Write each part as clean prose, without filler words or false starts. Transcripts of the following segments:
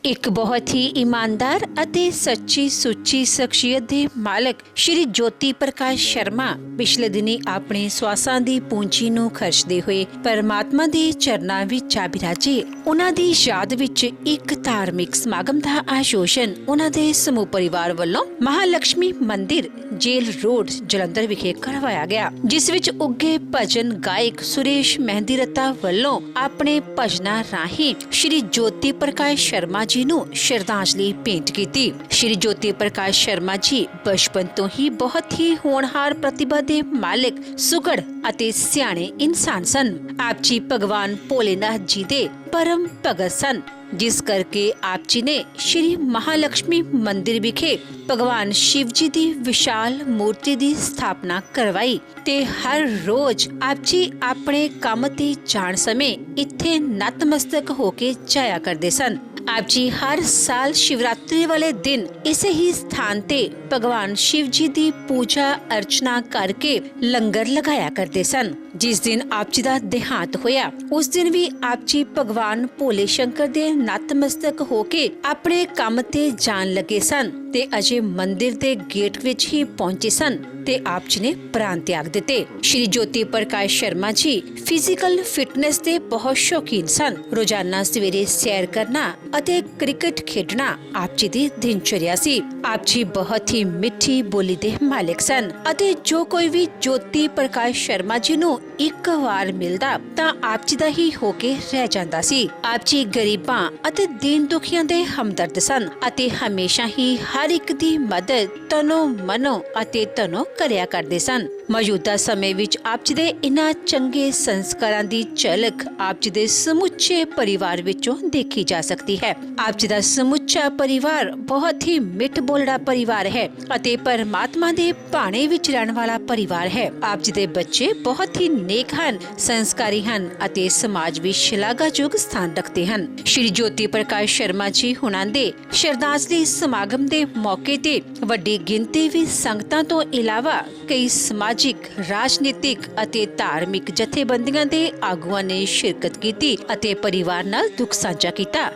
ਇੱਕ ਬਹੁਤ ਹੀ ਇਮਾਨਦਾਰ ਅਤੇ ਸੱਚੀ ਸੁੱਚੀ ਸ਼ਖਸੀਅਤ ਦੇ ਮਾਲਕ ਸ਼੍ਰੀ ਜੋਤੀ ਪ੍ਰਕਾਸ਼ ਸ਼ਰਮਾ ਪਿਛਲੇ ਦਿਨੀ ਆਪਣੇ ਸਵਾਸਾਂ ਦੀ ਪੂੰਜੀ ਨੂੰ ਖਰਚਦੇ ਹੋਏ ਪਰਮਾਤਮਾ ਦੇ ਚਰਨਾਂ ਵਿੱਚ ਜਾ ਬਿਰਾਜੇ। ਉਹਨਾਂ ਦੀ ਯਾਦ ਵਿੱਚ ਇੱਕ ਧਾਰਮਿਕ ਸਮਾਗਮ ਦਾ ਆਯੋਜਨ ਉਹਨਾਂ ਦੇ ਸਮੂਹ ਪਰਿਵਾਰ ਵੱਲੋਂ ਮਹਾਲਕਸ਼ਮੀ ਮੰਦਿਰ ਜੇਲ ਰੋਡ ਜਲੰਧਰ ਵਿਖੇ ਕਰਵਾਇਆ ਗਿਆ, ਜਿਸ ਵਿੱਚ ਉੱਗੇ ਭਜਨ ਗਾਇਕ ਸੁਰੇਸ਼ ਮਹਿੰਦੀ ਰੱਤਾ ਵੱਲੋਂ ਆਪਣੇ ਭਜਨਾਂ ਰਾਹੀਂ ਸ਼੍ਰੀ ਜੋਤੀ ਪ੍ਰਕਾਸ਼ ਸ਼ਰਮਾ ਜੀ ਨੂੰ ਸ਼ਰਧਾਂਜਲੀ ਭੇਂਟ ਕੀਤੀ। ਸ਼੍ਰੀ ਜੋਤੀ ਪ੍ਰਕਾਸ਼ ਸ਼ਰਮਾ ਜੀ ਬਚਪਨ ਤੋਂ ਹੀ ਬਹੁਤ ਹੀ ਹੋਣਹਾਰ ਪ੍ਰਤਿਭਾ ਦੇ ਮਾਲਕ, ਸੁਘੜ ਅਤੇ ਸਿਆਣੇ ਇਨਸਾਨ ਸਨ। ਆਪ ਜੀ ਭਗਵਾਨ ਭੋਲੇਨਾਥ ਜੀ ਦੇ ਪਰਮ ਭਗਤ ਸਨ, ਜਿਸ ਕਰਕੇ ਆਪ ਜੀ ਨੇ ਸ਼੍ਰੀ ਮਹਾਲਕਸ਼ਮੀ ਮੰਦਿਰ ਵਿਖੇ ਭਗਵਾਨ ਸ਼ਿਵ ਜੀ ਦੀ ਵਿਸ਼ਾਲ ਮੂਰਤੀ ਦੀ ਸਥਾਪਨਾ ਕਰਵਾਈ ਤੇ ਹਰ ਰੋਜ਼ ਆਪ ਜੀ ਆਪਣੇ ਕੰਮ ਤੇ ਜਾਣ ਸਮੇਂ ਇੱਥੇ ਨਤਮਸਤਕ ਹੋ ਕੇ ਜਾਇਆ ਕਰਦੇ ਸਨ। ਆਪ ਜੀ ਹਰ ਸਾਲ ਸ਼ਿਵਰਾਤਰੀ ਵਾਲੇ ਦਿਨ ਇਸੇ ਹੀ ਸਥਾਨ ਤੇ ਭਗਵਾਨ ਸ਼ਿਵ ਜੀ ਦੀ ਪੂਜਾ ਅਰਚਨਾ ਕਰਕੇ ਲੰਗਰ ਲਗਾਇਆ ਕਰਦੇ ਸਨ। ਜਿਸ ਦਿਨ ਆਪ ਜੀ ਦਾ ਦੇਹਾਂਤ ਹੋਇਆ, ਉਸ ਦਿਨ ਵੀ ਆਪ ਜੀ ਭਗਵਾਨ ਭੋਲੇ ਸ਼ੰਕਰ ਦੇ ਨਤਮਸਤਕ ਹੋ ਕੇ ਆਪਣੇ ਕੰਮ ਤੇ ਜਾਣ ਲੱਗੇ ਸਨ ਤੇ ਅਜੇ ਮੰਦਿਰ ਦੇ ਗੇਟ ਵਿੱਚ ਹੀ ਪਹੁੰਚੇ ਸਨ ਤੇ ਆਪ ਜੀ ਨੇ ਪ੍ਰਾਣ ਤਿਆਗ ਦਿੱਤੇ। ਸ਼੍ਰੀ ਜੋਤੀ ਪ੍ਰਕਾਸ਼ ਸ਼ਰਮਾ ਜੀ ਫਿਜ਼ੀਕਲ ਫਿਟਨੈਸ ਦੇ ਬਹੁਤ ਸ਼ੌਕੀਨ ਸਨ। ਰੋਜ਼ਾਨਾ ਸਵੇਰੇ ਸੈਰ ਕਰਨਾ ਅਤੇ ਕ੍ਰਿਕਟ ਖੇਡਣਾ ਆਪ ਜੀ ਦੀ ਦਿਨਚਰਿਆ ਸੀ। ਆਪ ਜੀ ਬਹੁਤ ਹੀ ਮਿੱਠੀ ਬੋਲੀ ਦੇ ਮਾਲਕ ਸਨ ਅਤੇ ਜੋ ਕੋਈ ਵੀ ਜੋਤੀ ਪ੍ਰਕਾਸ਼ ਸ਼ਰਮਾ ਜੀ ਨੂੰ ਇੱਕ ਵਾਰ ਮਿਲਦਾ ਤਾਂ ਆਪ ਜੀ ਦਾ ਹੀ ਹੋ ਕੇ ਰਹਿ ਜਾਂਦਾ ਸੀ। ਆਪ ਜੀ ਗਰੀਬਾਂ ਅਤੇ ਦੀਨ ਦੁਖੀਆਂ ਦੇ ਹਮਦਰਦ ਸਨ ਅਤੇ ਹਮੇਸ਼ਾ ਹੀ ਹਰ ਇੱਕ ਦੀ ਮਦਦ ਤਨੋ ਮਨੋ ਅਤੇ ਤਨੋ ਕਰਿਆ ਕਰਦੇ ਸਨ। ਮੌਜੂਦਾ ਸਮੇਂ ਵਿੱਚ ਆਪ ਜੀ ਦੇ ਇਨ੍ਹਾਂ ਚੰਗੇ ਸੰਸਕਾਰਾਂ ਦੀ ਝਲਕ ਆਪ ਜੀ ਦੇ ਸਮੁੱਚੇ ਪਰਿਵਾਰ ਵਿੱਚੋਂ ਦੇਖੀ ਜਾ ਸਕਦੀ ਹੈ। ਆਪ ਜੀ ਦਾ ਸਮੁੱਚਾ ਪਰਿਵਾਰ ਬਹੁਤ ਹੀ ਮਿੱਠ ਬੋਲੜਾ ਪਰਿਵਾਰ ਹੈ ਅਤੇ ਪਰਮਾਤਮਾ ਦੇ ਭਾਣੇ ਵਿੱਚ ਰਹਿਣ ਵਾਲਾ ਪਰਿਵਾਰ ਹੈ। ਆਪ ਜੀ ਦੇ ਬੱਚੇ ਬਹੁਤ ਹੀ ਨੇਕ ਹਨ, ਸੰਸਕਾਰੀ ਹਨ ਅਤੇ ਸਮਾਜ ਵਿੱਚ ਸ਼ਲਾਘਾਯੋਗ ਸਥਾਨ ਰੱਖਦੇ ਹਨ। ਸ਼੍ਰੀ ਜੋਤੀ ਪ੍ਰਕਾਸ਼ ਸ਼ਰਮਾ ਜੀ ਹੁਣਾਂ ਦੇ ਸ਼ਰਧਾਂਜਲੀ ਸਮਾਗਮ ਦੇ ਮੌਕੇ ਤੇ ਵੱਡੀ ਗਿਣਤੀ ਵਿੱਚ ਸੰਗਤਾਂ ਤੋਂ ਇਲਾਵਾ ਕਈ ਸਮਾਜਿਕ, ਰਾਜਨੀਤਿਕ ਅਤੇ ਧਾਰਮਿਕ ਜਥੇਬੰਦੀਆਂ ਦੇ ਆਗੂਆਂ ਨੇ ਸ਼ਿਰਕਤ ਕੀਤੀ ਅਤੇ ਪਰਿਵਾਰ ਨਾਲ ਦੁੱਖ ਸਾਂਝਾ ਕੀਤਾ।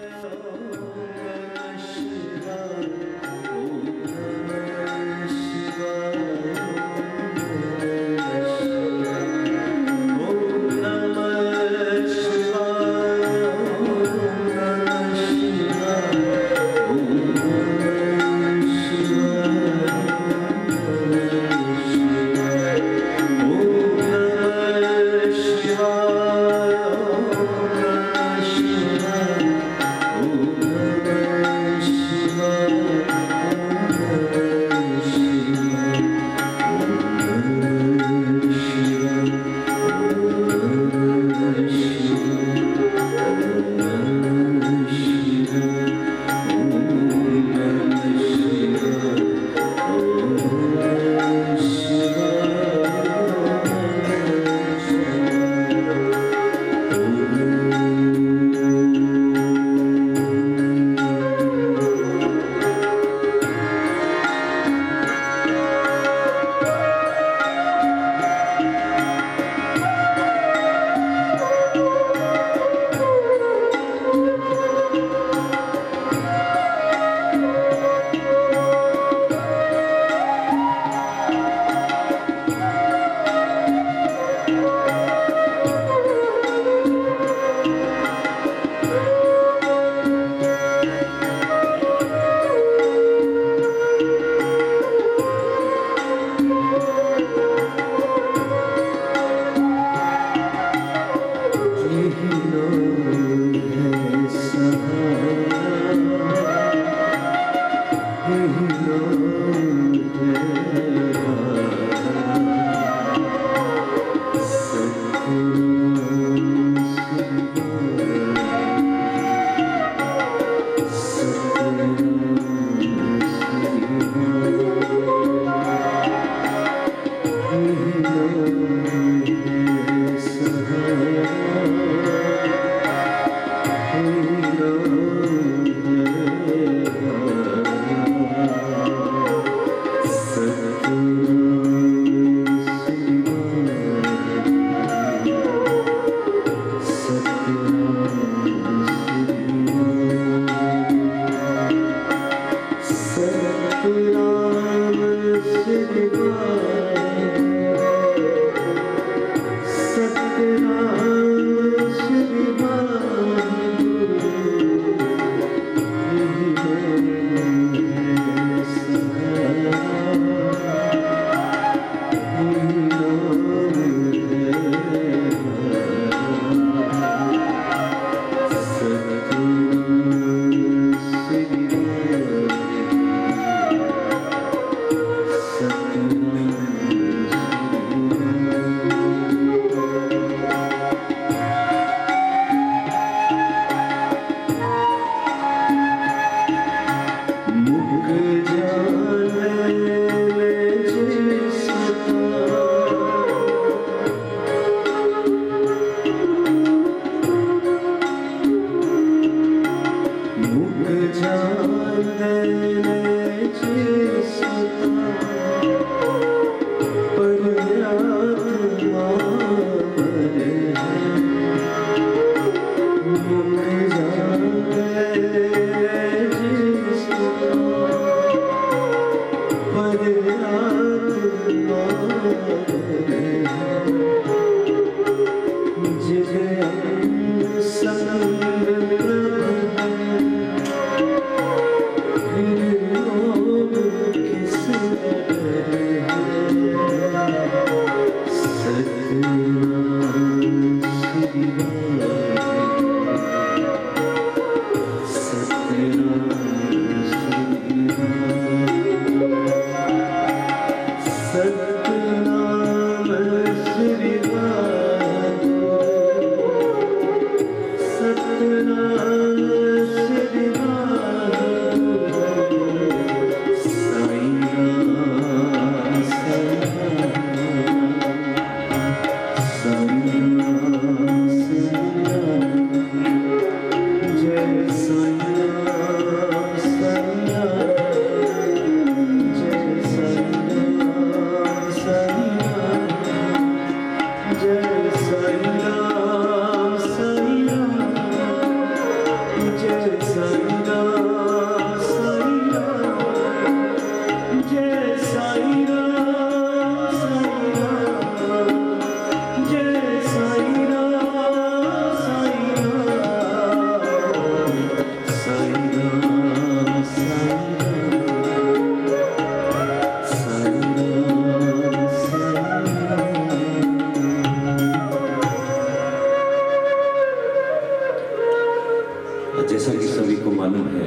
जैसा कि सभी को मालूम है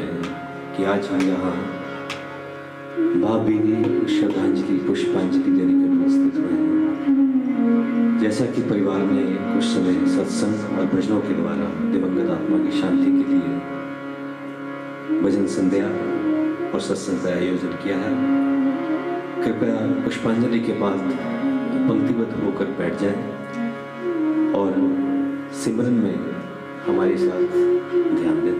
कि आज हम यहाँ भावभीनी श्रद्धांजलि पुष्पांजलि देने के लिए उपस्थित हुए हैं। जैसा कि परिवार ने कुछ समय सत्संग और भजनों के द्वारा दिवंगत आत्मा की शांति के लिए भजन संध्या और सत्संग का आयोजन किया है, कृपया पुष्पांजलि के बाद पंक्तिबद्ध होकर बैठ जाएं और सिमरन में हमारे साथ ध्यान दें।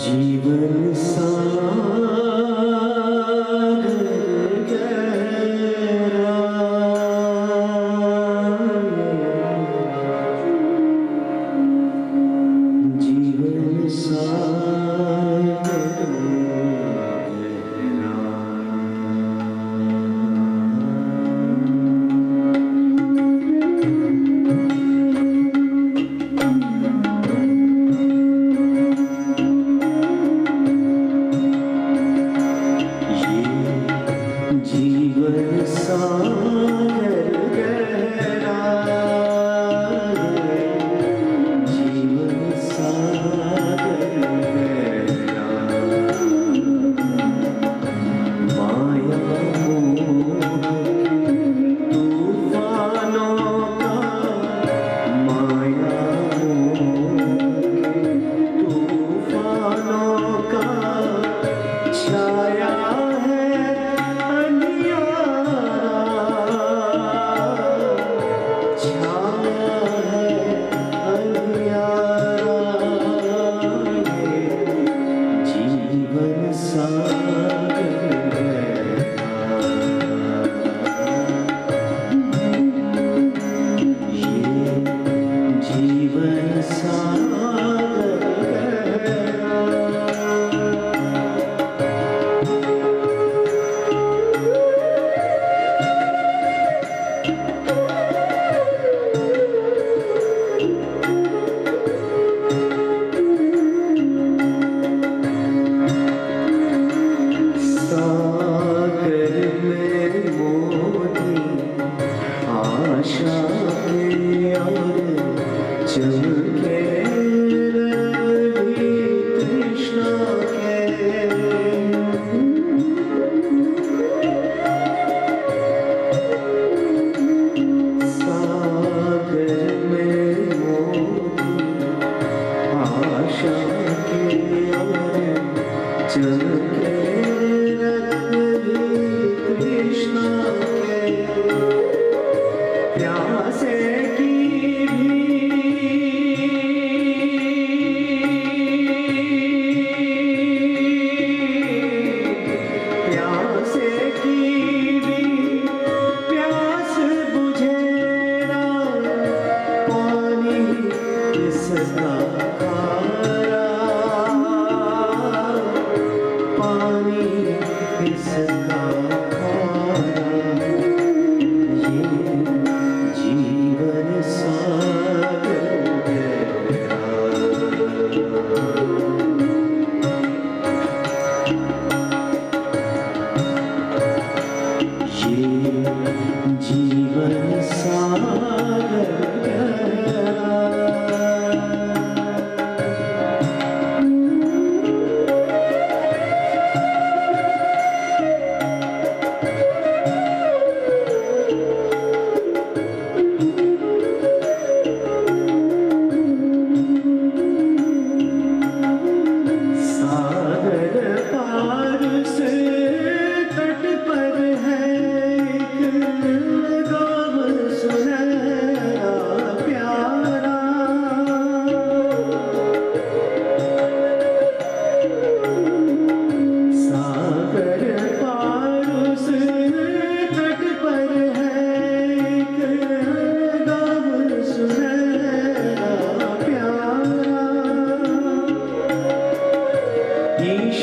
जीवन सागर गहरा, जीवन सागर गहरा, जीवन सागर गहरा, जीवन सागर गहरा, माया मोह तूफानों का, माया मोह तूफानों का छाया आशा के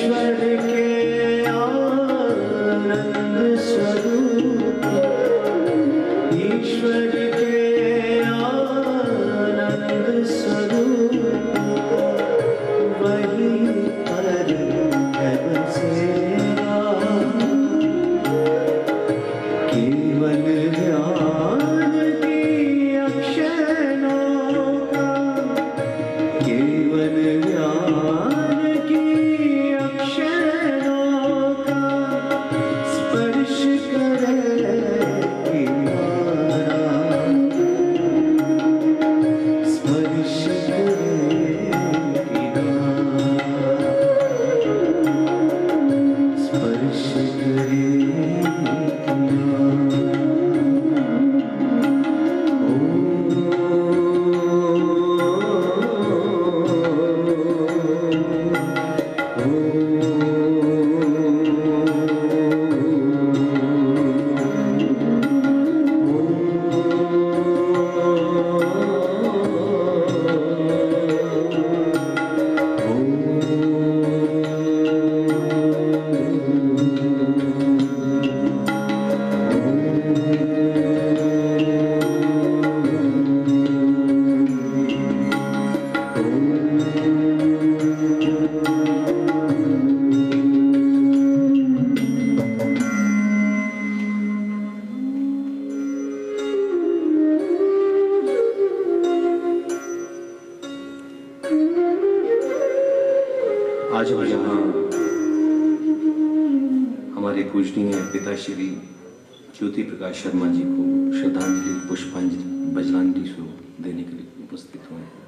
ईश्वर के आनंद स्वरूप, ईश्वर के आनंद स्वरूप, वही पर है बसेरा। केवल ज्ञान की अक्षरों का, केवल ज्ञान की अक्षरों का स्पर्श करे किनारा, स्पर्श करे किनारा, स्पर्श करे आज हम यहाँ हमारे पूजनीय पिता श्री ज्योति प्रकाश शर्मा जी को श्रद्धांजलि पुष्पांजलि बजलांजलि स्वरूप देने के लिए उपस्थित हुए हैं।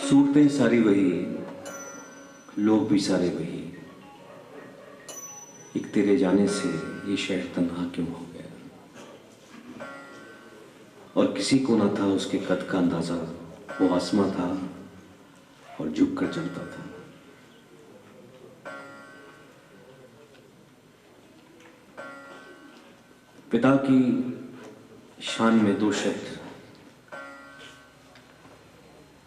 सूरतें सारी वही, लोग भी सारे वही, एक तेरे जाने से ये शहर तन्हा क्यों हो गया, और किसी को ना था उसके कद का अंदाजा, वो आसमां था और झुक कर चलता था। पिता की शान में दो शब्द,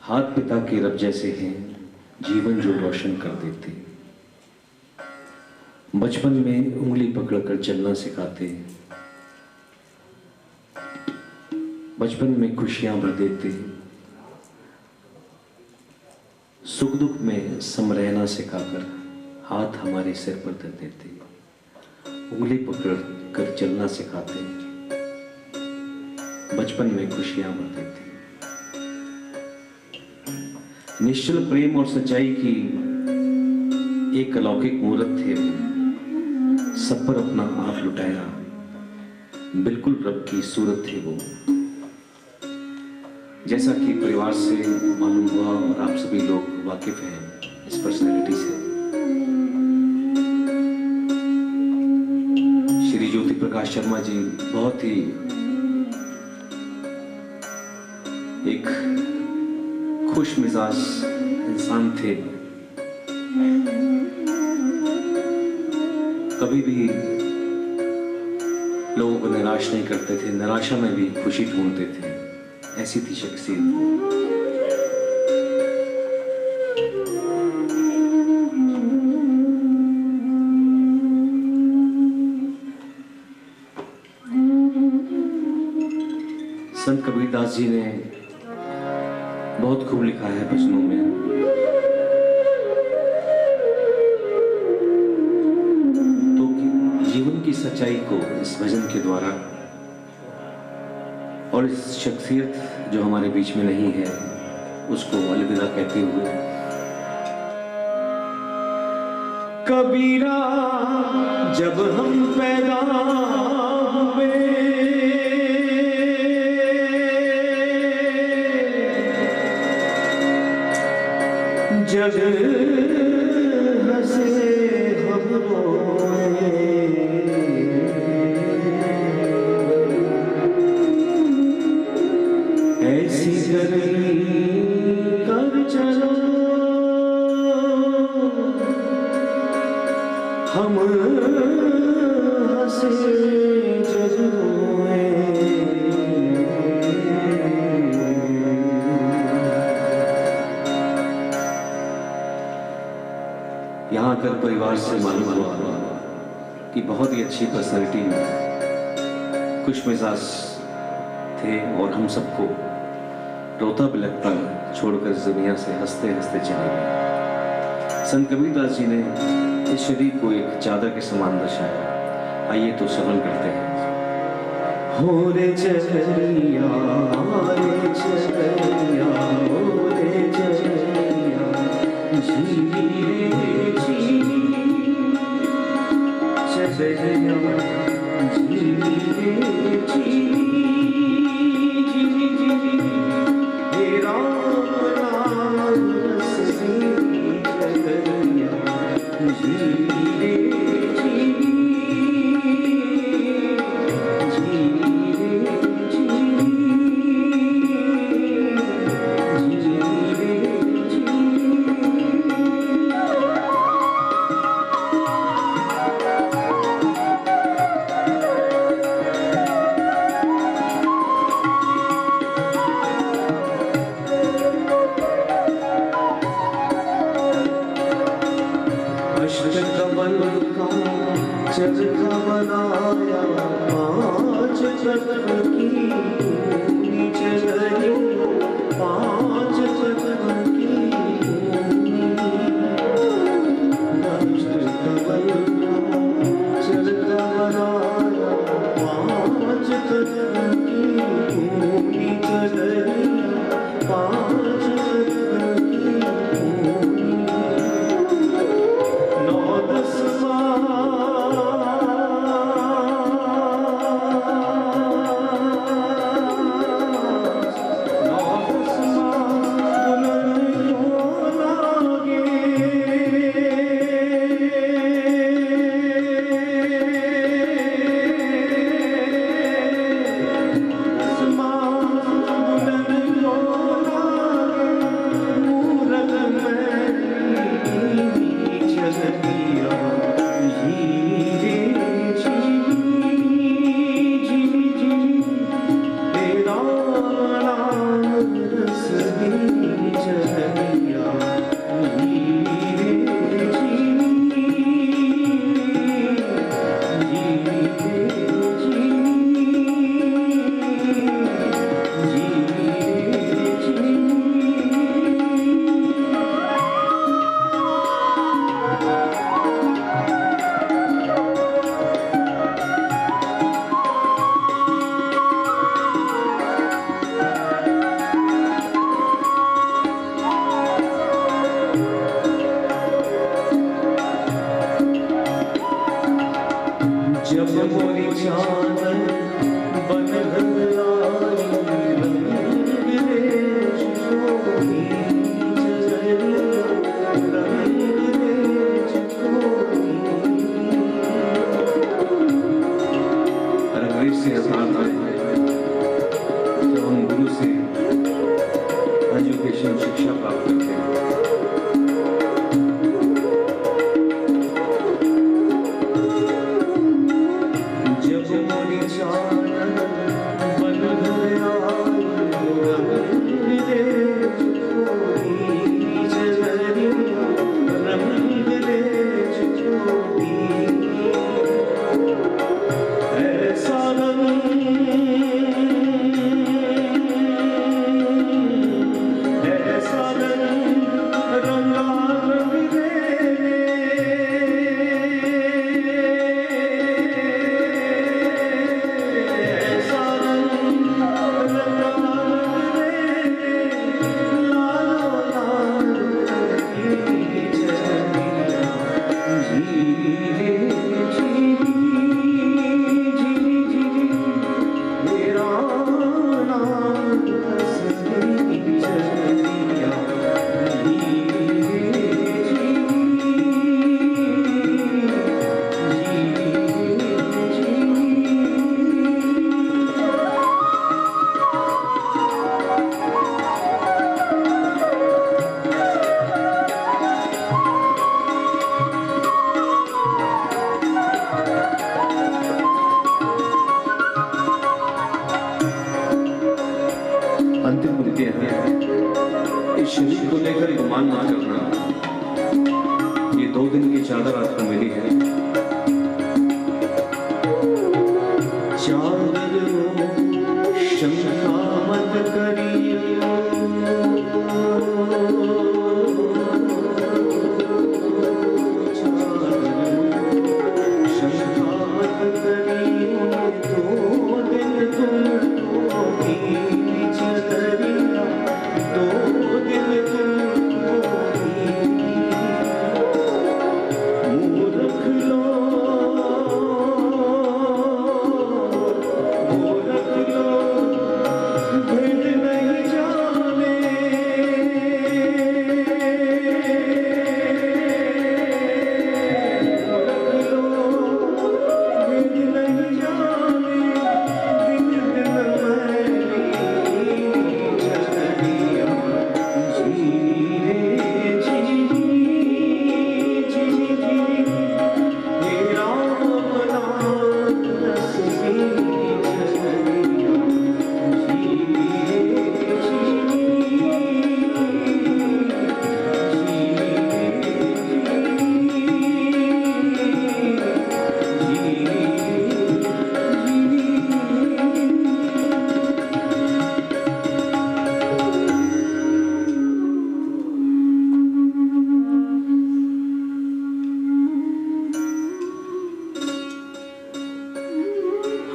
हाथ पिता के रब जैसे हैं, जीवन जो रोशन कर देते, बचपन में उंगली पकड़कर चलना सिखाते, बचपन में खुशियां भर देते, सुख दुख में सम रहना सिखाकर हाथ हमारे सिर पर धर देते, उंगली पकड़ कर चलना सिखाते, बचपन में खुशियां भर देते। निश्चल प्रेम और सच्चाई की एक अलौकिक मूर्त थे वो, सब पर अपना आप लुटाया, बिल्कुल रब की सूरत थे वो। जैसा कि परिवार से मालूम हुआ और आप सभी लोग वाकिफ हैं इस पर्सनैलिटी से, श्री ज्योति प्रकाश शर्मा जी बहुत ही एक खुश मिजाज इंसान थे। कभी भी लोगों को निराश नहीं करते थे, निराशा में भी खुशी ढूंढते थे, ऐसी थी शख्सियत। संत कबीरदास जी ने बहुत खूब लिखा है भजनों में, तो जीवन की सच्चाई को इस भजन के द्वारा और इस शख्सियत जो हमारे बीच में नहीं है उसको अलविदा कहते हुए, कबीरा जब हम पैदा हुए, जग हंसे हम रोए, ऐसी गर्मी कर चलो हम हंसे जग रोए। यहाँ आकर परिवार से मालूम हुआ कि बहुत ही अच्छी पर्सनैलिटी, खुश मिजाज थे और हम सबको रोता बिलखता छोड़कर इस दुनिया से हंसते हंसते चले गए। संत कबीरदास जी ने इस शरीर को एक चादर के समान दर्शाया। आइए तो श्रवण करते हैं। हो रे चलिया, रे चलिया, हो रे चलिया, झीली रे झीली, चलिया, झीली रे झीली, झीली झीली, हे राम नाम रसनी, चलिया, झीली रे झीली, चरखा बनाया पाँच चरख की पूरी चरनी, पाँच चरख की चरखा बनाया पाँच चरख की पूरी चरनी, पाँच चरख की नौ दस 2 दिन की चादर आपको मिली है। चादर शंका मत करियो, शंका मत करियो, 2 दिन तुमको बीच दरिया, 2 दिन तुमको मुँह रख लो, मुँह रख लो, भेद नहीं जाने, रख लो, भेद नहीं जाने, दिन दिन मैली छतरिया, जी रे जी, जी जी, हे राम बनात रसमी छतरिया, जी रे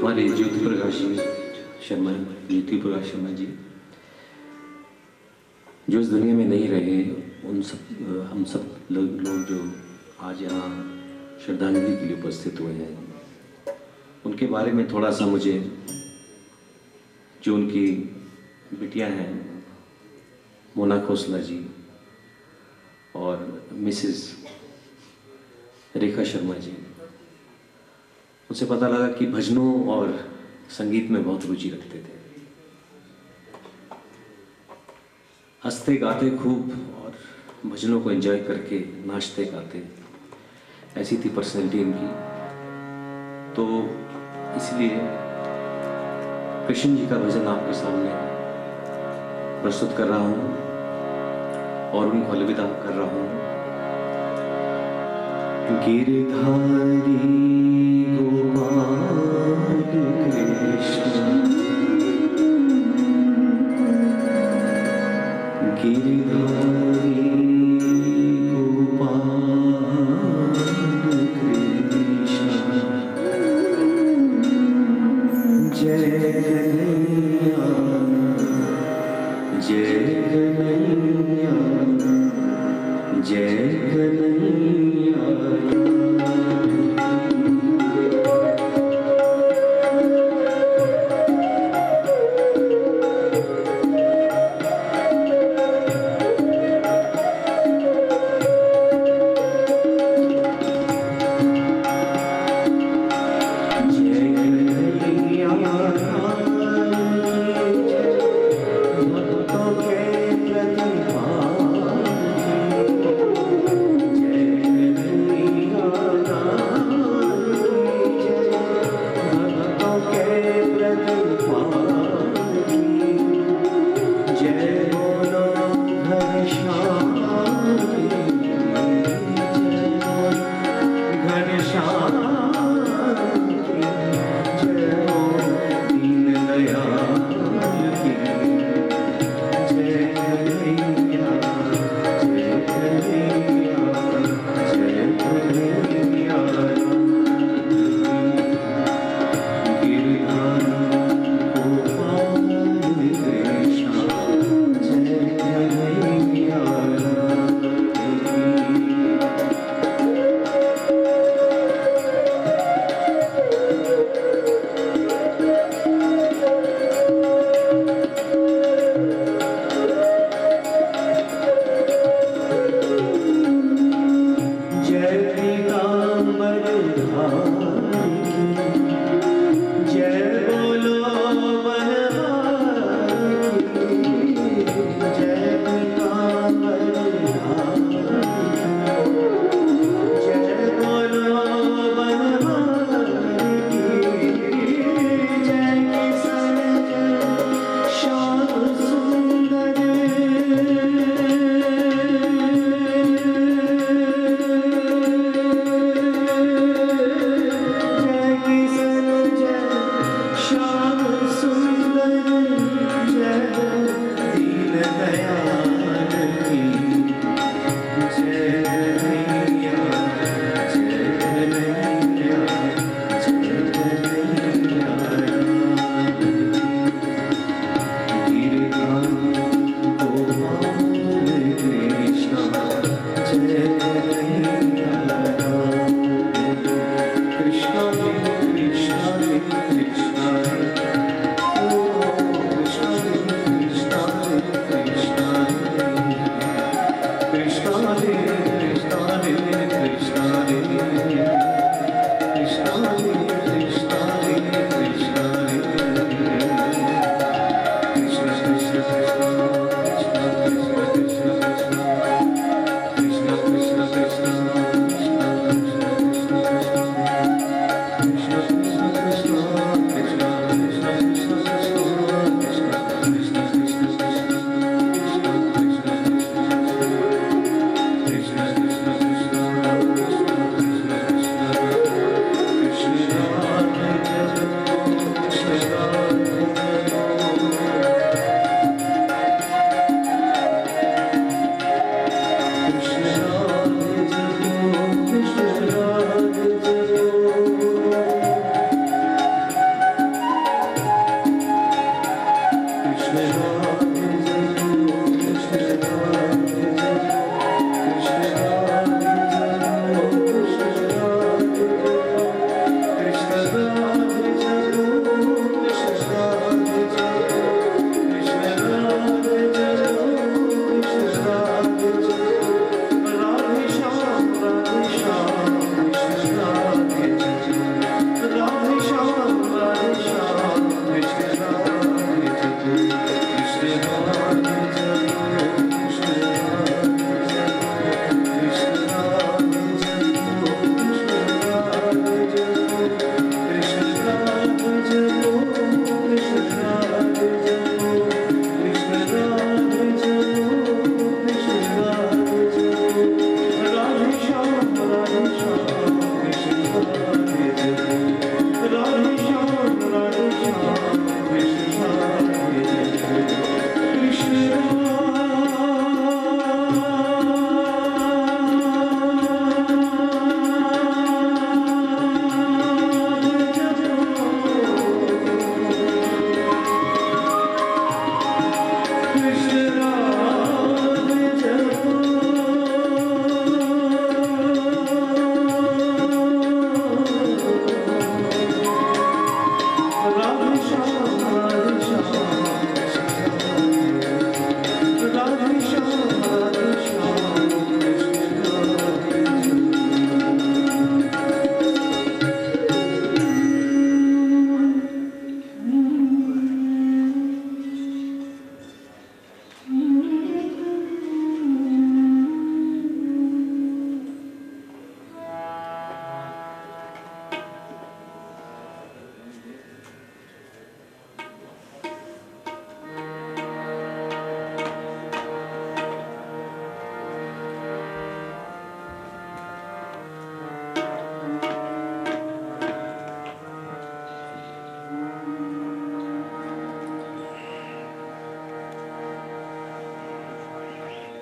हमारे ज्योति प्रकाश शर्मा जी जो इस दुनिया में नहीं रहे, उन सब हम सब लोग जो आज यहाँ श्रद्धांजलि के लिए उपस्थित हुए हैं, उनके बारे में थोड़ा सा मुझे, जो उनकी बिटिया हैं मोना खोसला जी और मिसेस रेखा शर्मा जी, उनसे पता लगा कि भजनों और संगीत में बहुत रुचि रखते थे। हंसते गाते खूब और भजनों को एंजॉय करके नाचते गाते, ऐसी थी पर्सनैलिटी इनकी। तो इसलिए कृष्ण जी का भजन आपके सामने प्रस्तुत कर रहा हूँ और उनको अलविदा कर रहा हूँ। गिरधारी गोपाल कृष्ण, गिरधारी गोपाल कृष्ण, जय कन्हैया, जय कन्हैया, जय कन्हैया। जय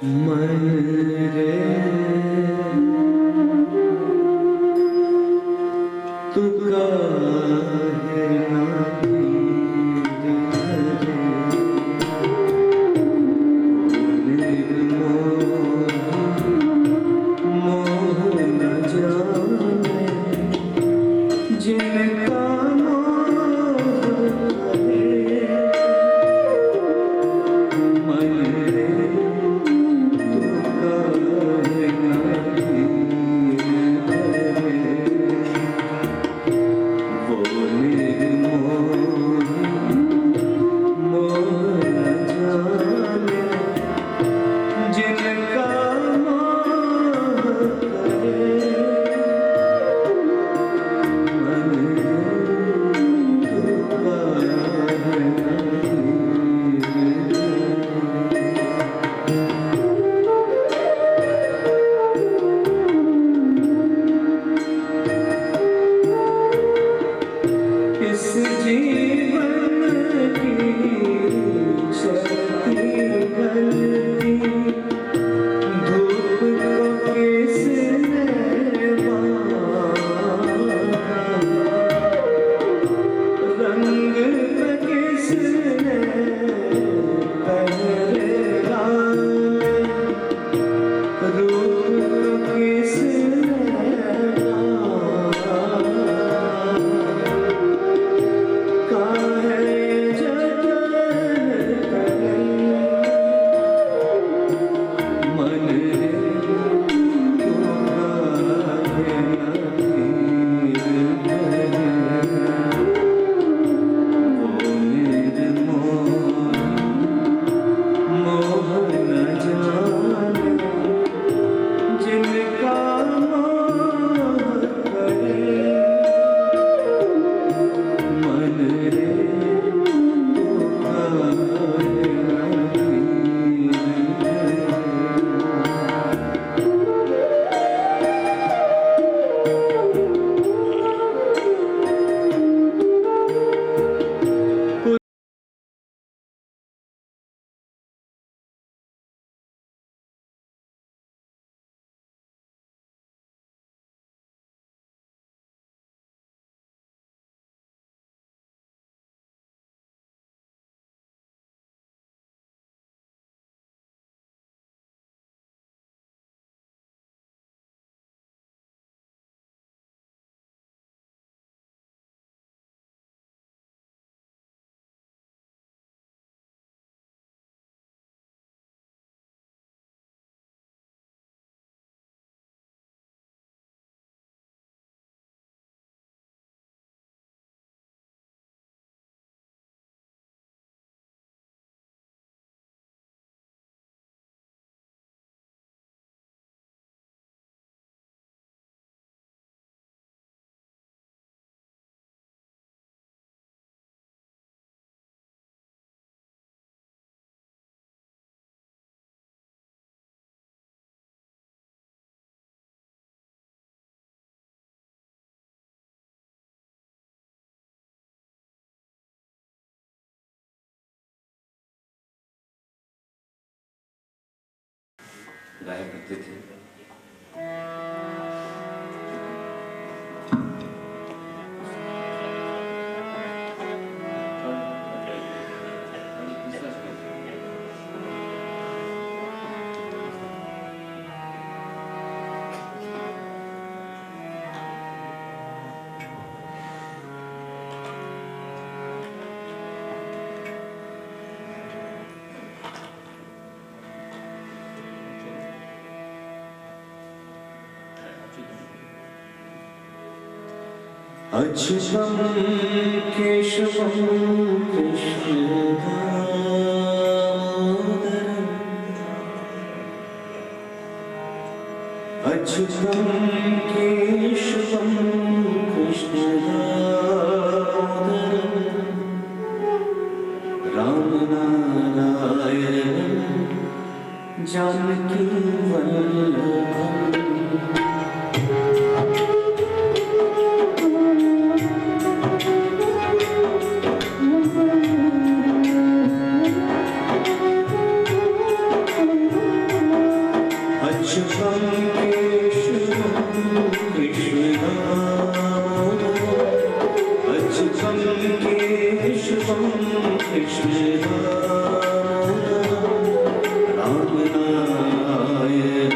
मन रे तू काहे ना मोह न जाने जिनका मन रे तू का जिनका मोह करे मन रे गाया करते थे। अच्युतम केशवम कृष्ण दामोदरम अच्युतम केशवम कृष्ण दामोदरम राम नारायण जानकी वल्लभम राम नारायण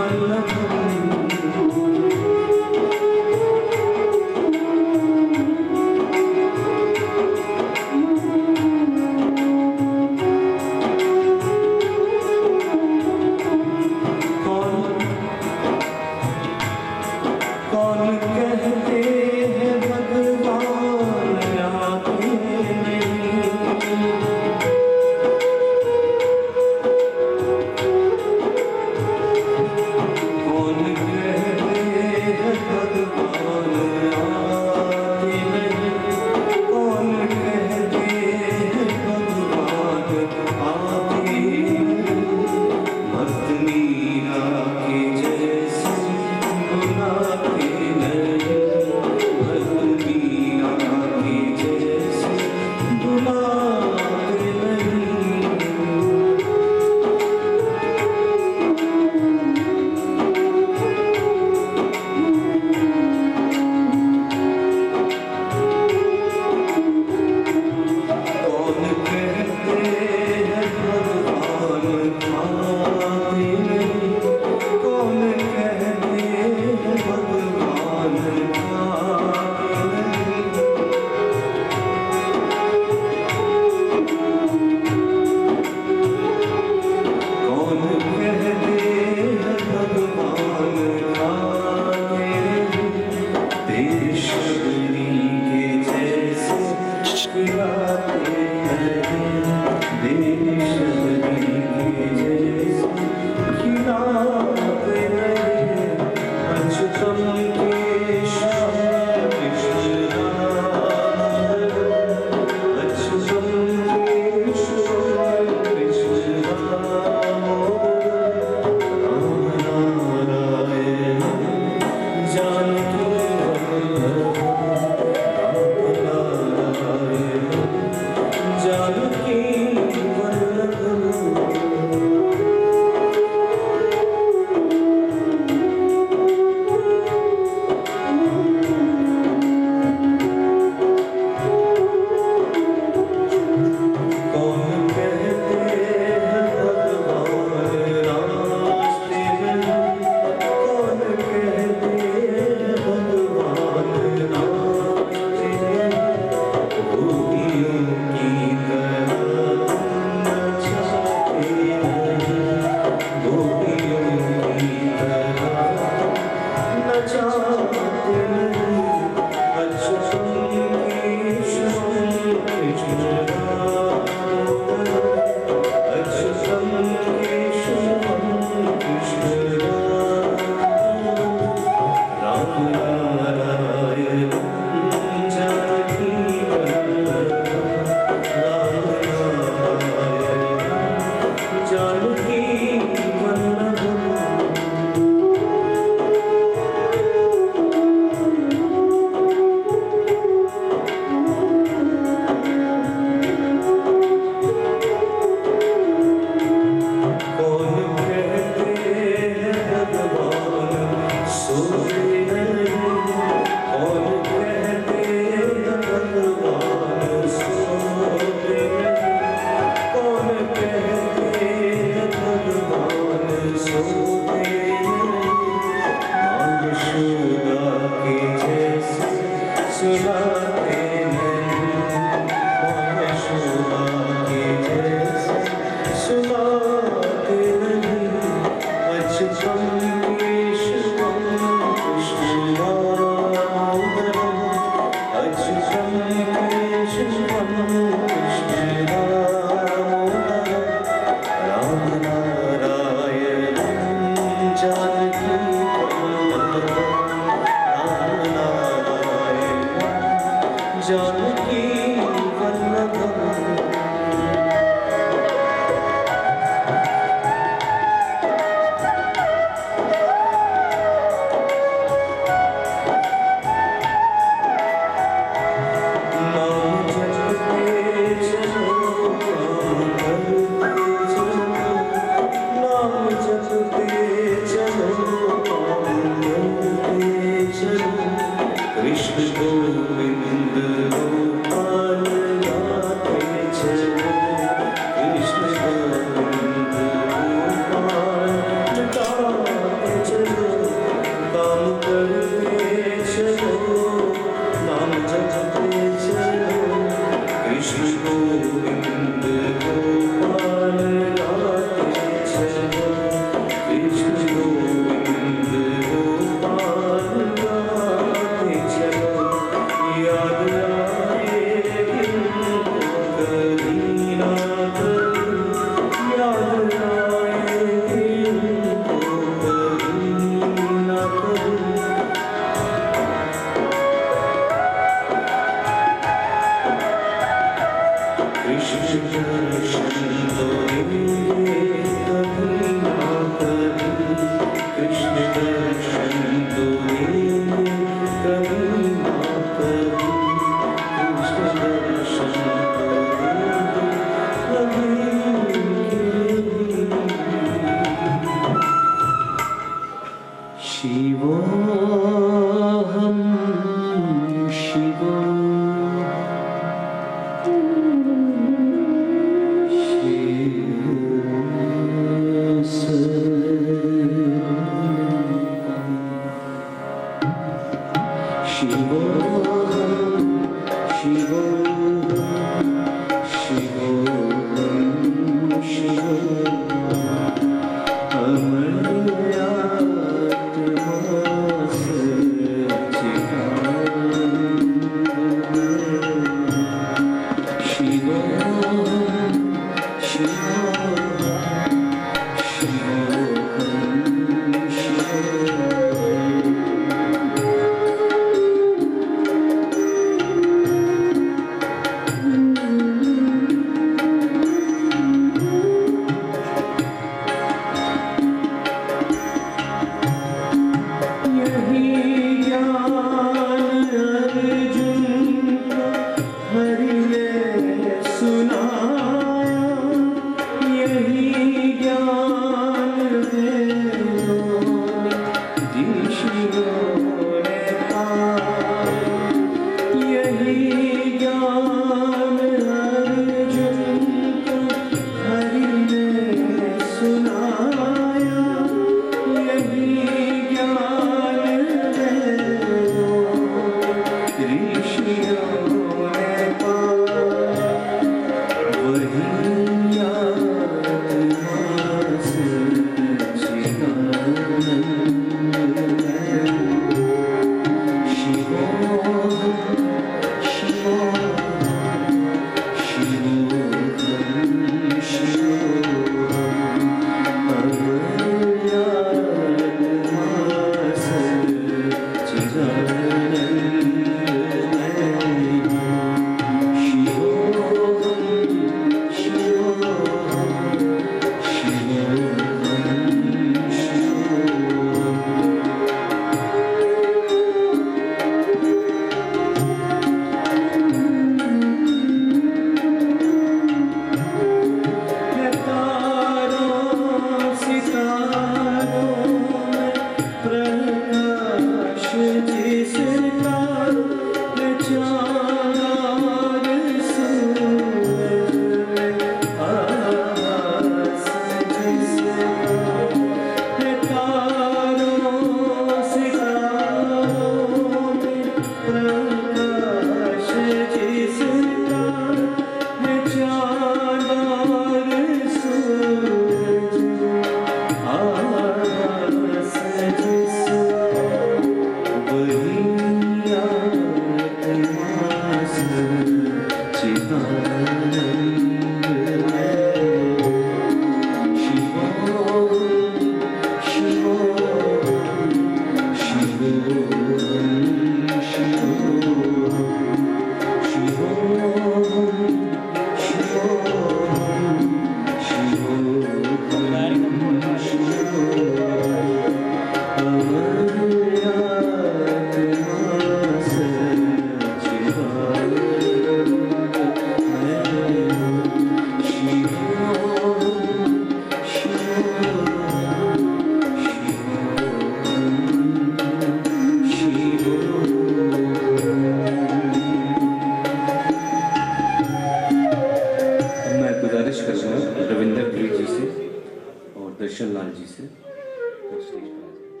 दर्शन लाल जी से स्टेज पर आ जाए।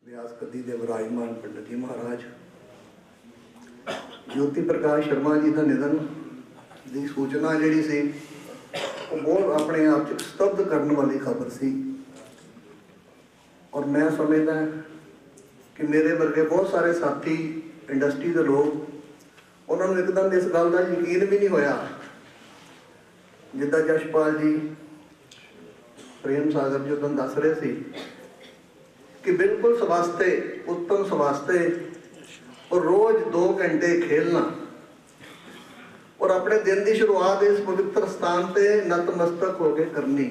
व्यास गद्दी दे विराजमान पंडित जी महाराज ज्योति प्रकाश शर्मा जी का निधन की सूचना जी सी बहुत अपने आप स्तब्ध करने वाली खबर सी। और मैं समझदा कि मेरे वर्गे बहुत सारे साथी इंडस्ट्री के लोग उन्होंने एकदम इस गल का यकीन भी नहीं होया जिदा जशपाल जी प्रेम सागर जी उदन दस रहे थे कि बिल्कुल स्वास्थे उत्तम स्वास्थे और रोज 2 घंटे खेलना और अपने दिन की शुरुआत इस पवित्र स्थान पे नतमस्तक होकर करनी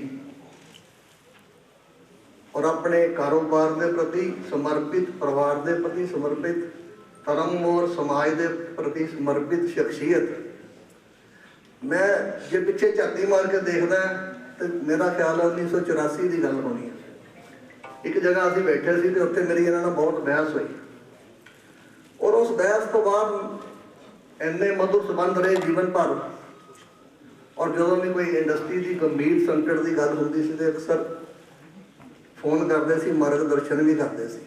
और अपने कारोबार के प्रति समर्पित, परिवार के प्रति समर्पित, धर्म और समाज के प्रति समर्पित शख्सियत। मैं जे पिछे झाती मार के देखदा तो मेरा ख्याल है 1984 की गल होनी है। एक जगह असीं बैठे सी ते उत्थे मेरी इन्हां नाल बहुत बहस हुई और उस बहस तो बाद इन्ने मधुर संबंध रहे जीवन भर। और जो भी कोई इंडस्ट्री की गंभीर संकट की गल होंदी सी ते अक्सर फोन करते सी, मार्गदर्शन भी करते सी।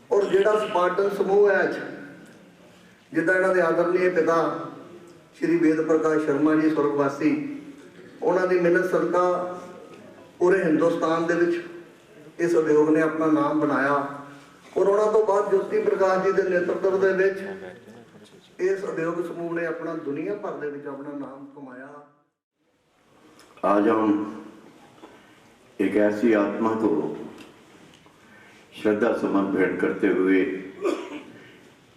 और जिहड़ा स्पार्टन समूह है जिद्दां इन्हां दे आदरणीय पिता श्री वेद प्रकाश शर्मा जी स्वर्गवासी उन्हां दी मिहनत सदका पूरे हिंदुस्तान दे विच इस उद्योग ने अपना नाम बनाया और उन्हां तो बाद ज्योति प्रकाश जी के नेतृत्व दे विच इस उद्योग समूह ने अपना दुनिया भर दे विच अपना नाम कमाया। आज हम एक ऐसी आत्मा को श्रद्धा सुमन भेंट करते हुए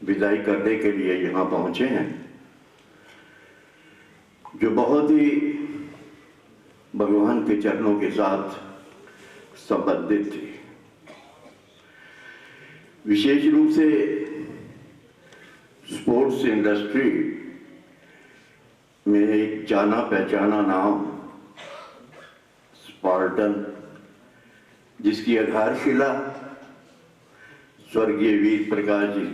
विदाई करने के लिए यहाँ पहुंचे हैं, जो बहुत ही भगवान के चरणों के साथ संबंधित थी। विशेष रूप से स्पोर्ट्स इंडस्ट्री में एक जाना पहचाना नाम स्पार्टन, जिसकी आधारशिला स्वर्गीय वीर प्रकाश जी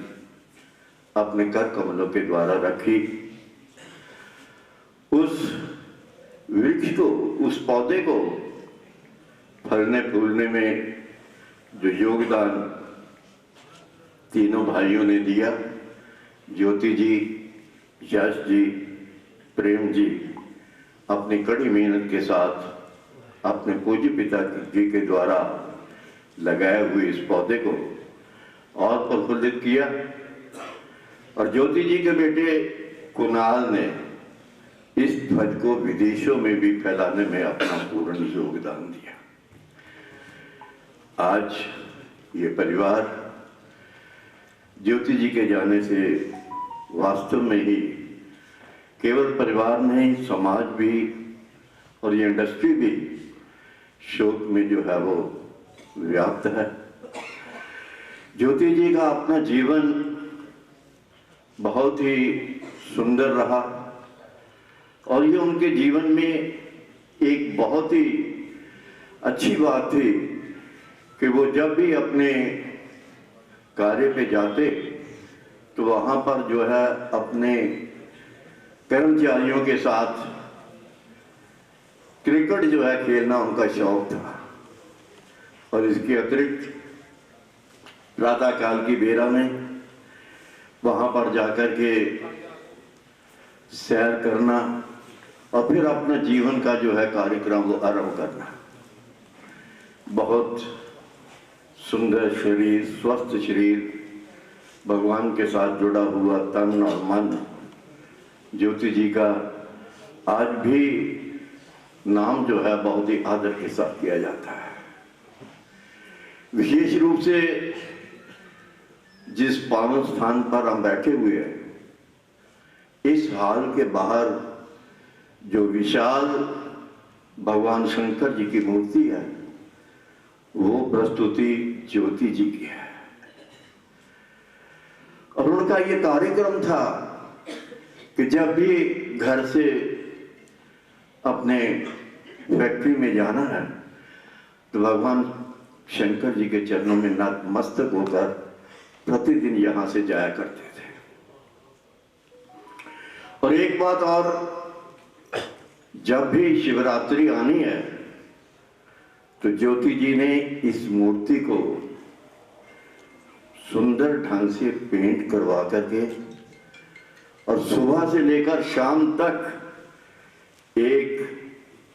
अपने कर कमलों के द्वारा रखी। उस वृक्ष को, उस पौधे को फलने फूलने में जो योगदान तीनों भाइयों ने दिया, ज्योति जी, यश जी, प्रेम जी, अपनी कड़ी मेहनत के साथ अपने पूज्य पिता जी के द्वारा लगाए हुए इस पौधे को और प्रफुल्लित किया। और ज्योति जी के बेटे कुणाल ने इस ध्वज को विदेशों में भी फैलाने में अपना पूर्ण योगदान दिया। आज ये परिवार ज्योति जी के जाने से वास्तव में ही केवल परिवार नहीं, समाज भी और ये इंडस्ट्री भी शोक में जो है वो व्याप्त है। ज्योति जी का अपना जीवन बहुत ही सुंदर रहा और ये उनके जीवन में एक बहुत ही अच्छी बात थी कि वो जब भी अपने कार्य पे जाते तो वहाँ पर जो है अपने कर्मचारियों के साथ क्रिकेट जो है खेलना उनका शौक था। और इसके अतिरिक्त प्रातः काल की बेरा में वहाँ पर जाकर के सैर करना और फिर अपना जीवन का जो है कार्यक्रम वो आरंभ करना। बहुत सुंदर शरीर, स्वस्थ शरीर, भगवान के साथ जुड़ा हुआ तन और मन, ज्योति जी का आज भी नाम जो है बहुत ही आदर के साथ किया जाता है। विशेष रूप से जिस पावन स्थान पर हम बैठे हुए हैं, इस हाल के बाहर जो विशाल भगवान शंकर जी की मूर्ति है, वो प्रस्तुति ज्योति जी की है। और उनका ये कार्यक्रम था कि जब भी घर से अपने फैक्ट्री में जाना है तो भगवान शंकर जी के चरणों में नतमस्तक होकर प्रतिदिन यहां से जाया करते थे। और एक बात और, जब भी शिवरात्रि आनी है तो ज्योति जी ने इस मूर्ति को सुंदर ढंग से पेंट करवा करके और सुबह से लेकर शाम तक एक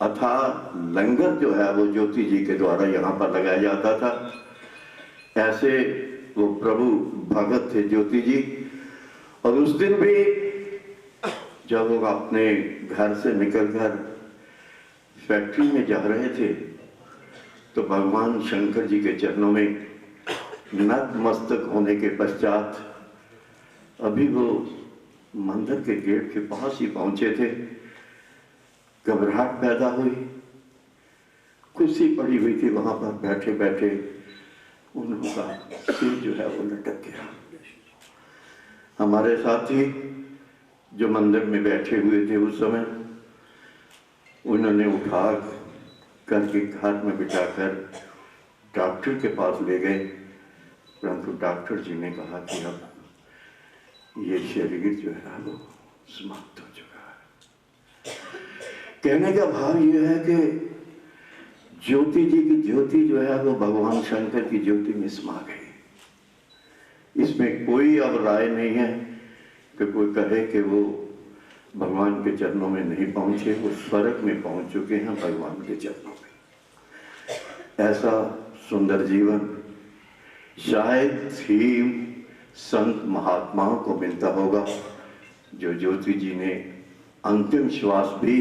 अथाह लंगर जो है वो ज्योति जी के द्वारा यहाँ पर लगाया जाता था। ऐसे वो प्रभु भगत थे ज्योति जी। और उस दिन भी जब वो अपने घर से निकलकर फैक्ट्री में जा रहे थे तो भगवान शंकर जी के चरणों में नतमस्तक होने के पश्चात अभी वो मंदिर के गेट के पास ही पहुंचे थे, घबराहट पैदा हुई। कुर्सी पड़ी हुई थी, वहां पर बैठे बैठे उनका सिर जो है वो लटक गया। हमारे साथी जो मंदिर में बैठे हुए थे उस समय, उन्होंने उठा करके घर में बिठाकर डॉक्टर के पास ले गए, परंतु डॉक्टर जी ने कहा कि अब ये शरीर जो है वो समाप्त हो चुका है। कहने का भाव ये है कि ज्योति जी की ज्योति जो है वो भगवान शंकर की ज्योति में समा गई। इसमें कोई अब राय नहीं है कि कोई कहे कि वो भगवान के चरणों में नहीं पहुंचे, वो स्वर्ग में पहुंच चुके हैं भगवान के चरणों में। ऐसा सुंदर जीवन शायद ही संत महात्माओं को मिलता होगा, जो ज्योति जी ने अंतिम श्वास भी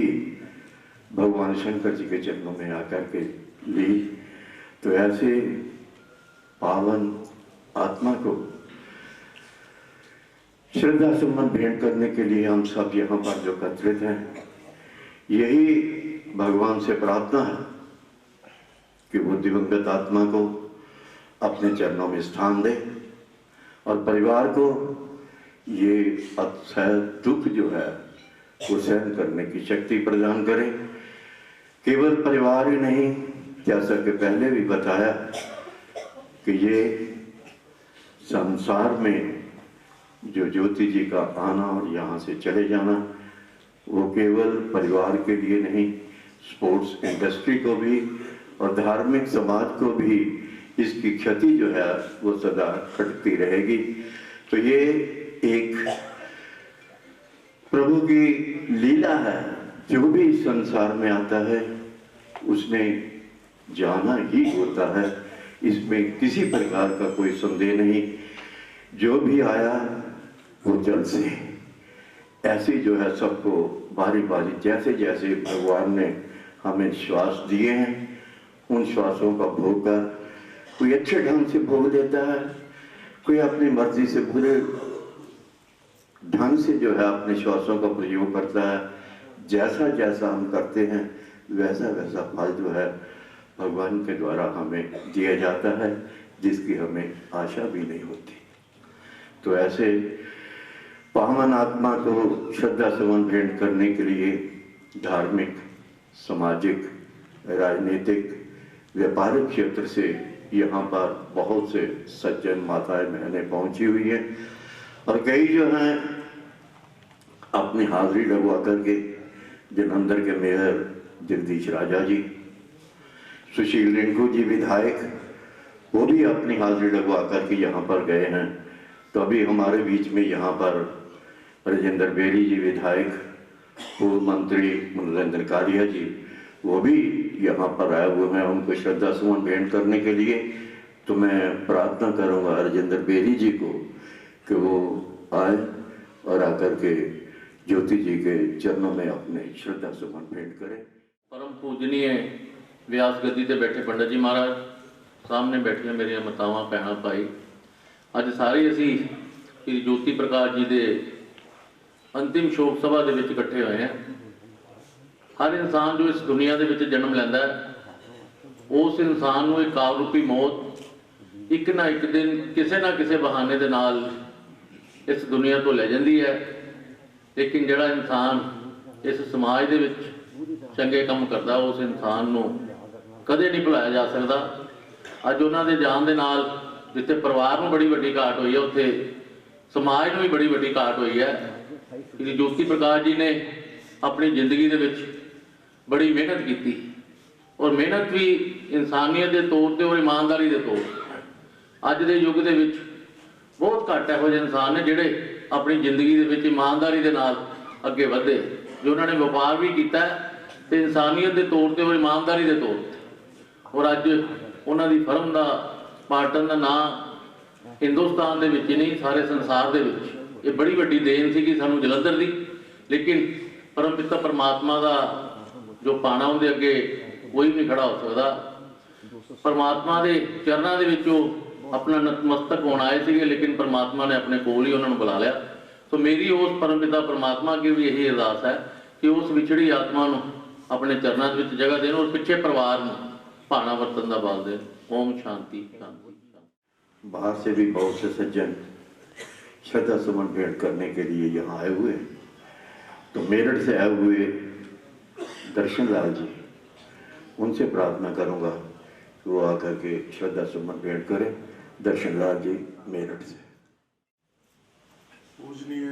भगवान शंकर जी के चरणों में आकर के ली। तो ऐसे पावन आत्मा को श्रद्धा सुमन भेंट करने के लिए हम सब यहाँ पर जो एकत्रित हैं, यही भगवान से प्रार्थना है कि वो दिवंगत आत्मा को अपने चरणों में स्थान दे और परिवार को ये अतिशय दुख जो है वो सहन करने की शक्ति प्रदान करे। केवल परिवार ही नहीं, जैसा कि पहले भी बताया कि ये संसार में जो ज्योति जी का आना और यहाँ से चले जाना, वो केवल परिवार के लिए नहीं, स्पोर्ट्स इंडस्ट्री को भी और धार्मिक समाज को भी इसकी क्षति जो है वो सदा खटती रहेगी। तो ये एक प्रभु की लीला है। जो भी इस संसार में आता है उसने जाना ही होता है, इसमें किसी प्रकार का कोई संदेह नहीं। जो भी आया वो जल से, ऐसे जो है सबको बारी बारी जैसे जैसे भगवान ने हमें श्वास दिए हैं, उन श्वासों का भोग कर कोई अच्छे ढंग से भोग लेता है, कोई अपनी मर्जी से बुरे ढंग से जो है अपने श्वासों का प्रयोग करता है। जैसा जैसा हम करते हैं वैसा वैसा फल जो है भगवान के द्वारा हमें दिया जाता है, जिसकी हमें आशा भी नहीं होती। तो ऐसे पावन आत्मा को श्रद्धा सुमन भेंट करने के लिए धार्मिक, सामाजिक, राजनीतिक, व्यापारिक क्षेत्र से यहाँ पर बहुत से सज्जन माताएं बहनें पहुंची हुई हैं और कई जो हैं अपनी हाजिरी लगवा करके, जलंधर के मेयर जगदीश राजा जी, सुशील रिंकू जी विधायक, वो भी अपनी हाजिरी लगवा करके यहाँ पर गए हैं। तो अभी हमारे बीच में यहाँ पर राजेंद्र बेरी जी विधायक, पूर्व मंत्री मनोरेंद्र कालिया जी, वो भी यहाँ पर आए हुए हैं उनको श्रद्धा सुमन भेंट करने के लिए। तो मैं प्रार्थना करूँगा राजेंद्र बेरी जी को कि वो आए और आकर के ज्योति जी के चरणों में अपने श्रद्धा सुमन भेंट करें। परम पूजनीय व्यास गद्दी ते बैठे पंडित जी महाराज, सामने बैठिया मेरिया मातावां भैणां भाई, अज सारे असी श्री ज्योति प्रकाश जी के अंतिम शोक सभा के विच इकट्ठे हुए हैं। हर इंसान जो इस दुनिया के विच जन्म लैंदा है, उस इंसान को एक काल रूपी मौत एक ना एक दिन किसी ना किसी बहाने के नाल इस दुनिया तो लै जाती है। लेकिन जिहड़ा इंसान इस समाज दे विच चंगे काम करता, उस इंसान को कदे नहीं भुलाया जा सकता। अज उन्होंने जान दे नाल जिथे परिवार में बड़ी वड्डी घाट हुई है, उत्थे समाज में भी बड़ी वड्डी घाट हुई है। श्री ज्योति प्रकाश जी ने अपनी जिंदगी दे विच बड़ी मेहनत की, और मेहनत भी इंसानियत के तौर पर और ईमानदारी के तौर पर। अज के युग के विच बहुत घट इहो जिहे इंसान ने जिहड़े अपनी जिंदगी के विच ईमानदारी के नाल अगे वधे, जो उन्होंने व्यापार भी किया तो इंसानियत के तौर पर और ईमानदारी के तौर पर। और अज उन्होंने फर्म का पार्टन का नाम हिंदुस्तान के विच नहीं, सारे संसार के विच ये बड़ी वड्डी देन सी कि सानू जलंधर की। लेकिन परम पिता परमात्मा का जो पाना उनके अगे कोई नहीं खड़ा हो सकता। परमात्मा के चरणों के विचों अपना नतमस्तक होना आए थे, लेकिन परमात्मा ने अपने कोल ही उन्होंने बुला लिया। तो मेरी उस परम पिता परमात्मा की भी यही अरदास है कि उस विछड़ी आत्मा को अपने चरणों के जगह दें और पिछे परिवार में भाना वर्तन का बल दें। ओम शांति शांति। बाहर से भी बहुत से सज्जन श्रद्धा सुमन भेंट करने के लिए यहाँ आए हुए हैं। तो मेरठ से आए हुए दर्शन लाल जी, उनसे प्रार्थना करूँगा कि वो आकर के श्रद्धा सुमन भेंट करें। दर्शन लाल जी मेरठ से। पूजनीय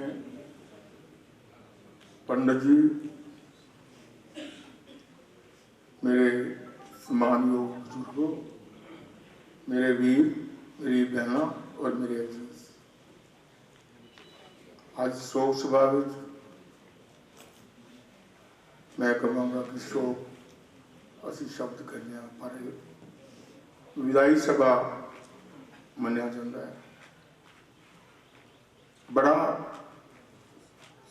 पंडित जी, मेरे सम्मानयोग बुजुर्गों, मेरे वीर, मेरी बहना और मेरे अजीज, आज शोक सभा मैं कहूँगा कि शोक असी शब्द करने पर विदाई सभा मनिया जाता है। बड़ा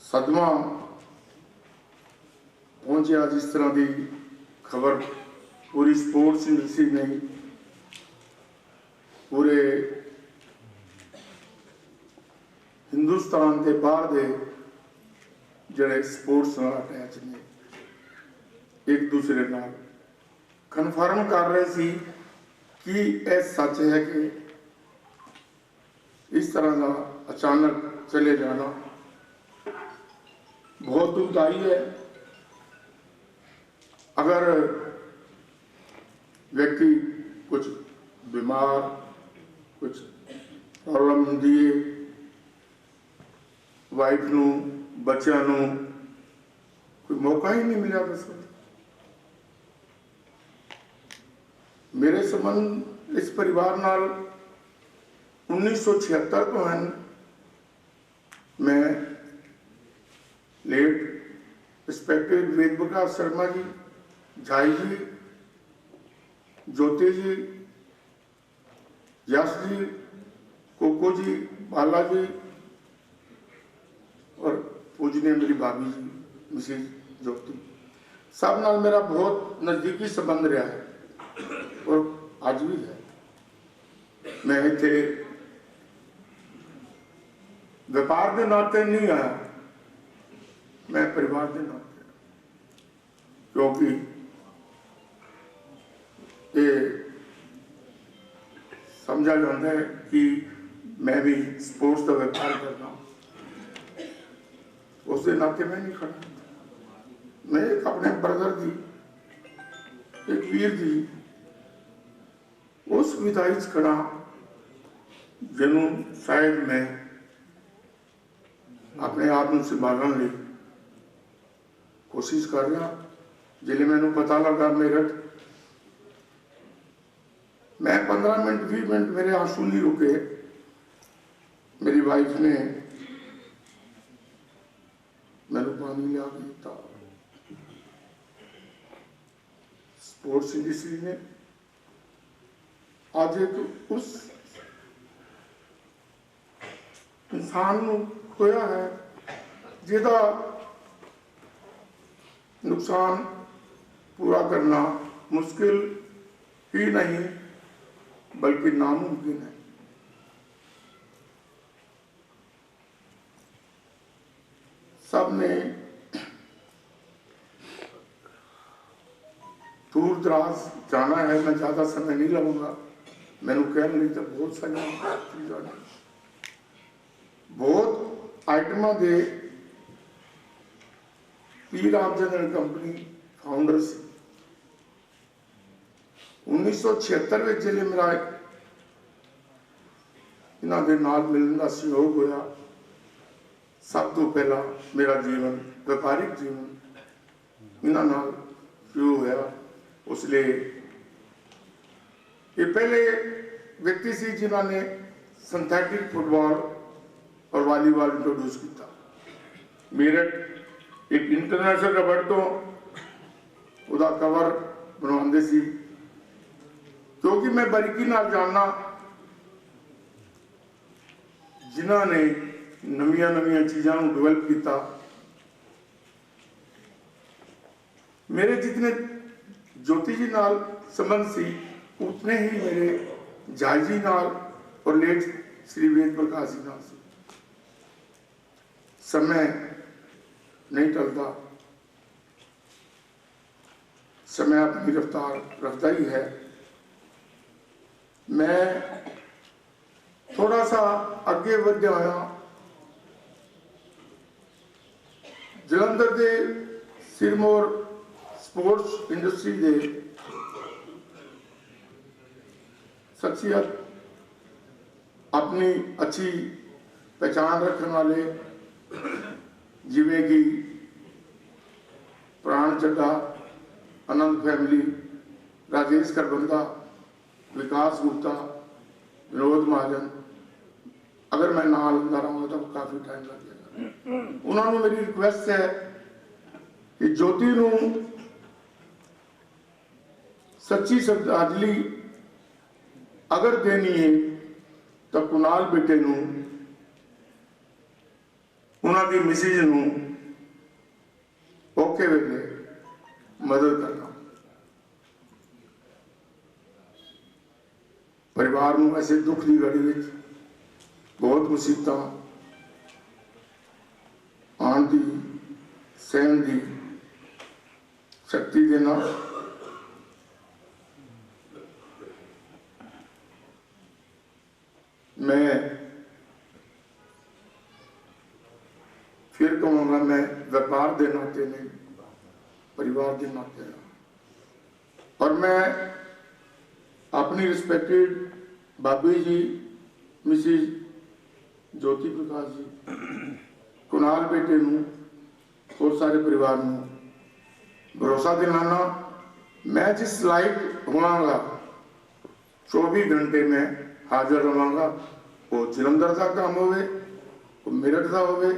सदमा पहुंचा जिस तरह की खबर पूरी स्पोर्ट्स इंडस्ट्री नहीं, पूरे हिंदुस्तान के बाहर के जड़े स्पोर्ट्स नाल अटैच ने एक दूसरे नाल कन्फर्म कर रहे सी कि यह सच है कि इस तरह का अचानक चले जाना बहुत दुखदाई है। अगर व्यक्ति कुछ बीमार, कुछ प्रॉब्लम होंदी है, वाइफ नूं, बच्चों नूं कोई मौका ही नहीं मिला। दस मेरे संबंध इस परिवार नाल 1976 तो हैं। मैं लेट रिस्पेक्टेड वेद प्रकाश शर्मा जी, झाई जी, ज्योति जी, यश जी, कोको जी, बाला जी और पूजनीय मेरी भाभी जी मिसेज ज्योति, सब नाल मेरा बहुत नज़दीकी संबंध रहा है और आज भी है। मैं इत्थे व्यापार के नाते नहीं आया, मैं परिवार के नाते, क्योंकि ये समझा जाता है कि मैं भी स्पोर्ट्स का व्यापार करता हूँ, उसके नाते मैं नहीं खड़ा। मैं एक अपने ब्रदर जी, एक वीर जी, उस विदाई खड़ा जिन्हों शायद मैं अपने आप को संभालने लिए कोशिश कर रहा। जिले मैंने पता लगा मेरठ, मैं 15 मिनट 20 मिनट मेरे आंसू नहीं रुके। मेरी वाइफ ने मैंने पानी लिया दिया। स्पोर्ट्स इंडस्ट्री ने आज एक उस इंसान को खोया है जिसका नुकसान पूरा करना मुश्किल ही नहीं बल्कि नामुमकिन है। सबने दूर दराज जाना है, मैं ज्यादा समय नहीं लगूंगा, मैंने कह नहीं तो बहुत सारी बहुत आइटम दे पी रामचंद्रन कंपनी फाउंडर से 1976 में जिले मेरा इन्हों के नाल मिलने का सहयोग होया। सब तो पहला मेरा जीवन व्यापारिक जीवन इन्हों नाल शुरू होया। उसलिए ये पहले व्यक्ति सी जिन्होंने सिंथेटिक फुटबॉल और वॉलीबॉल इंट्रोड्यूस किया। मेरठ एक इंटरनेशनल रबड़ तो उसका कवर बनवाते सी, क्योंकि मैं बारीकी नाल जानना जिन्होंने नविया नविया चीज़ों को डिवेलप किया। मेरे जितने ज्योति जी नाल संबंध सी उतने ही मेरे जाय जी नाल और लेट श्री वेद प्रकाश जी नाल सी। समय नहीं टलता, समय अपनी रफ्तार रखता ही है। मैं थोड़ा सा अगे बढ़ आया। जलंधर के सिरमौर स्पोर्ट्स इंडस्ट्री के शख्सियत अपनी अच्छी पहचान रखने वाले जिमें कि प्राण चड्ढा, आनंद फैमिली, राजेश करबंदा, विकास गुप्ता, विनोद महाजन, अगर मैं नाम लगा रहूँगा तो काफ़ी टाइम लग जाएगा। उन्होंने मेरी रिक्वेस्ट है कि ज्योति नूं सच्ची श्रद्धांजलि अगर देनी है तो कुणाल बेटे नूं, उन्होंने मिसिज नूं औखे वेले मदद करना। परिवार में ऐसे दुख की घड़ी में बहुत मुसीबत आन की सहन की शक्ति देना। मैं फिर कहूँगा, मैं व्यापार के नाते नहीं, परिवार के नाते। और मैं अपनी रिस्पेक्टेड बाबी जी, मिसिज ज्योति प्रकाश जी, कुणाल बेटे नूं और सारे परिवार नूं भरोसा दिलाना, मैं जिस लायक होवांगा 24 घंटे में हाजिर रहांगा। वो जलंधर का काम होवे, वो मेरठ का होवे,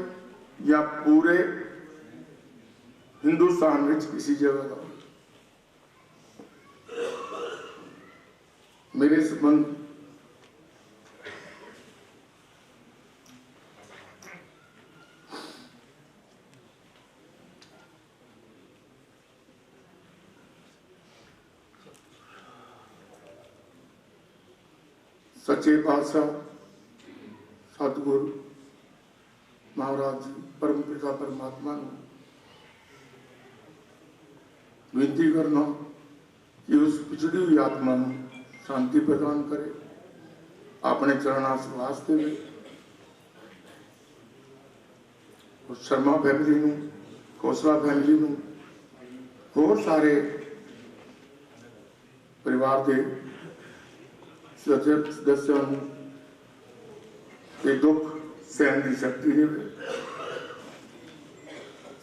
या पूरे हिंदुस्तान में किसी जगह का। मेरे संबंध सच्चे पातशाह सतगुरु महाराज जी परम पिता परमात्मा विनती करना कि उस पिछड़ी हुई आत्मा शांति प्रदान करे, अपने चरणास वास्ते में। और शर्मा फैमिली नूं, खोसला फैमिली नूं, और सारे परिवार के सदस्यों के दुख सहन की शक्ति देवे।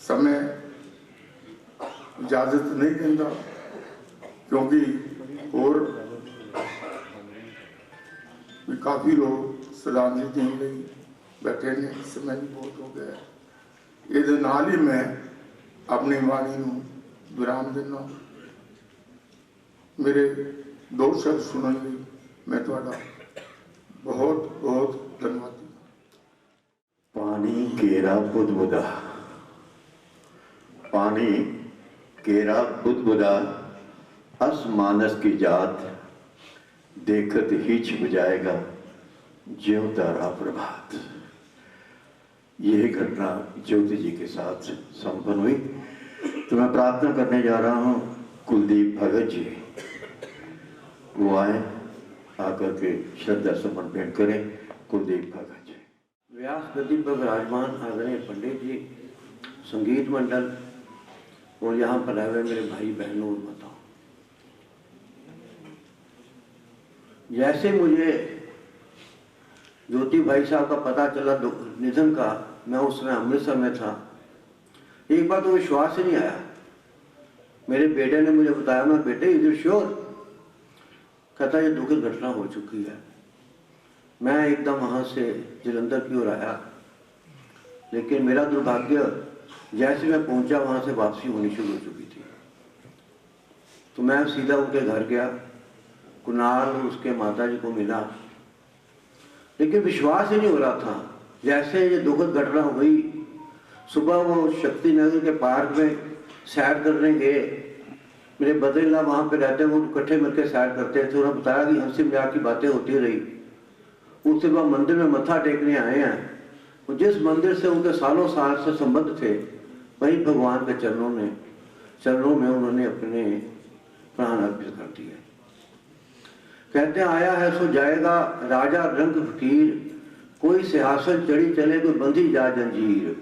समय इजाजत नहीं देता, क्योंकि और भी काफी लोग श्रद्धांजलि देने लिए बैठे ने, समय भी बहुत हो गया है। ये नाल ही मैं अपनी वाणी नूं विराम देना। मेरे 2 शब्द सुनने लिए मैं तुहाडा बहुत बहुत धन्यवादी। पानी केरा बुदबुदा, पानी केरा बुदबुदा अस मानस की जात, देखत ही छिप जाएगा ज्यों तारा प्रभात। यह घटना ज्योति जी के साथ संपन्न हुई। तो मैं प्रार्थना करने जा रहा हूँ कुलदीप भगत जी, वो आए, आकर के श्रद्धा सुमन भेंट करें। कुलदीप भगत जी। व्यास गद्दी पर विराजमान आदरणीय पंडित जी, संगीत मंडल और यहाँ पर आए हुए मेरे भाई बहनों और बताओ, जैसे मुझे ज्योति भाई साहब का पता चला निधन का, मैं उस समय अमृतसर में था। एक बार तो विश्वास ही नहीं आया। मेरे बेटे ने मुझे बताया, मैं बेटे इधर श्योर, कहता ये दुखद घटना हो चुकी है। मैं एकदम वहाँ से जलंधर की ओर आया, लेकिन मेरा दुर्भाग्य जैसे मैं पहुंचा वहाँ से वापसी होनी शुरू हो चुकी थी। तो मैं सीधा उनके घर गया, कुणाल और उसके माता जी को मिला, लेकिन विश्वास ही नहीं हो रहा था। जैसे ये दुखद घटना हुई, सुबह वो शक्ति नगर के पार्क में सैर करने गए। मेरे बद्रीला वहाँ पे रहते हैं, वो इकट्ठे मिलकर सैर करते थे। उन्होंने बताया कि हंसी मजाक की बातें होती रही। उसके बाद मंदिर में मत्था टेकने आए हैं। और जिस मंदिर से उनके सालों साल से संबंध थे, वहीं भगवान के चरणों में उन्होंने अपने प्राण अर्पित कर दिए। कहते हैं आया है सो जाएगा राजा रंग फकीर, कोई सिंहासन चढ़ी चले कोई बंधी जा जंजीर।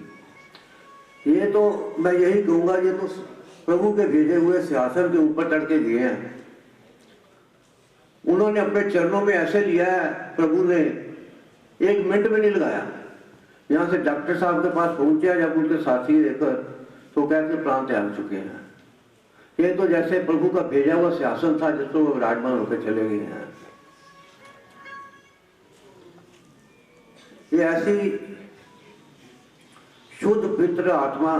ये तो मैं यही कहूंगा, ये तो प्रभु के भेजे हुए सिंहासन के ऊपर चढ़ के गए हैं। उन्होंने अपने चरणों में ऐसे लिया है, प्रभु ने 1 मिनट में नहीं लगाया। यहाँ से डॉक्टर साहब के पास पहुंचे, जब उनके साथी देखकर तो कहते प्राण त्याग चुके हैं। ये तो जैसे प्रभु का भेजा हुआ सिंहासन था, जिसको वो विराजमान होकर चले गए हैं। ये ऐसी शुद्ध पवित्र आत्मा,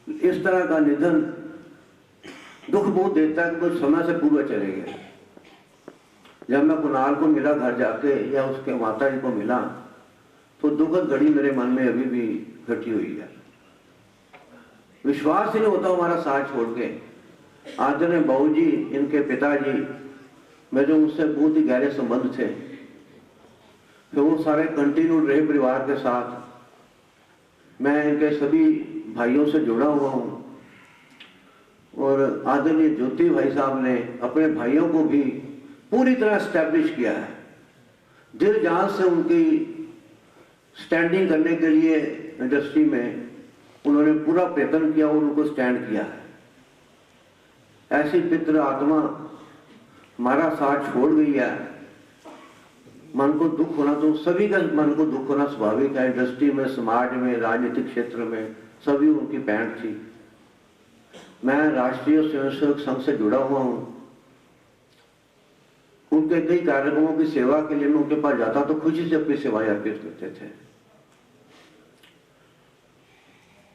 इस तरह का निधन दुख बहुत देता है कि कुछ समय से पूर्व चले गए। जब मैं कुणाल को मिला घर जाके या उसके माता जी को मिला, तो दुखद घड़ी मेरे मन में अभी भी घटी हुई है। विश्वास ही नहीं होता हमारा साथ छोड़ के। आदरणीय बाबू जी, इनके पिताजी, मेरे उनसे बहुत ही गहरे संबंध थे। फिर वो सारे कंटिन्यू रहे परिवार के साथ। मैं इनके सभी भाइयों से जुड़ा हुआ हूँ। और आदरणीय ज्योति भाई साहब ने अपने भाइयों को भी पूरी तरह स्टैब्लिश किया है। दिल जान से उनकी स्टैंडिंग करने के लिए इंडस्ट्री में उन्होंने पूरा प्रयत्न किया और उनको स्टैंड किया है। ऐसी पितृ आत्मा हमारा साथ छोड़ गई है। मन को दुख होना, तो सभी का मन को दुख होना स्वाभाविक है। इंडस्ट्री में, समाज में, राजनीतिक क्षेत्र में सभी उनकी पैंट थी। मैं राष्ट्रीय स्वयंसेवक संघ से जुड़ा हुआ हूँ। उनके कई कार्यक्रमों की सेवा के लिए मैं उनके पास जाता तो खुशी से अपनी सेवाएं अर्पित करते थे।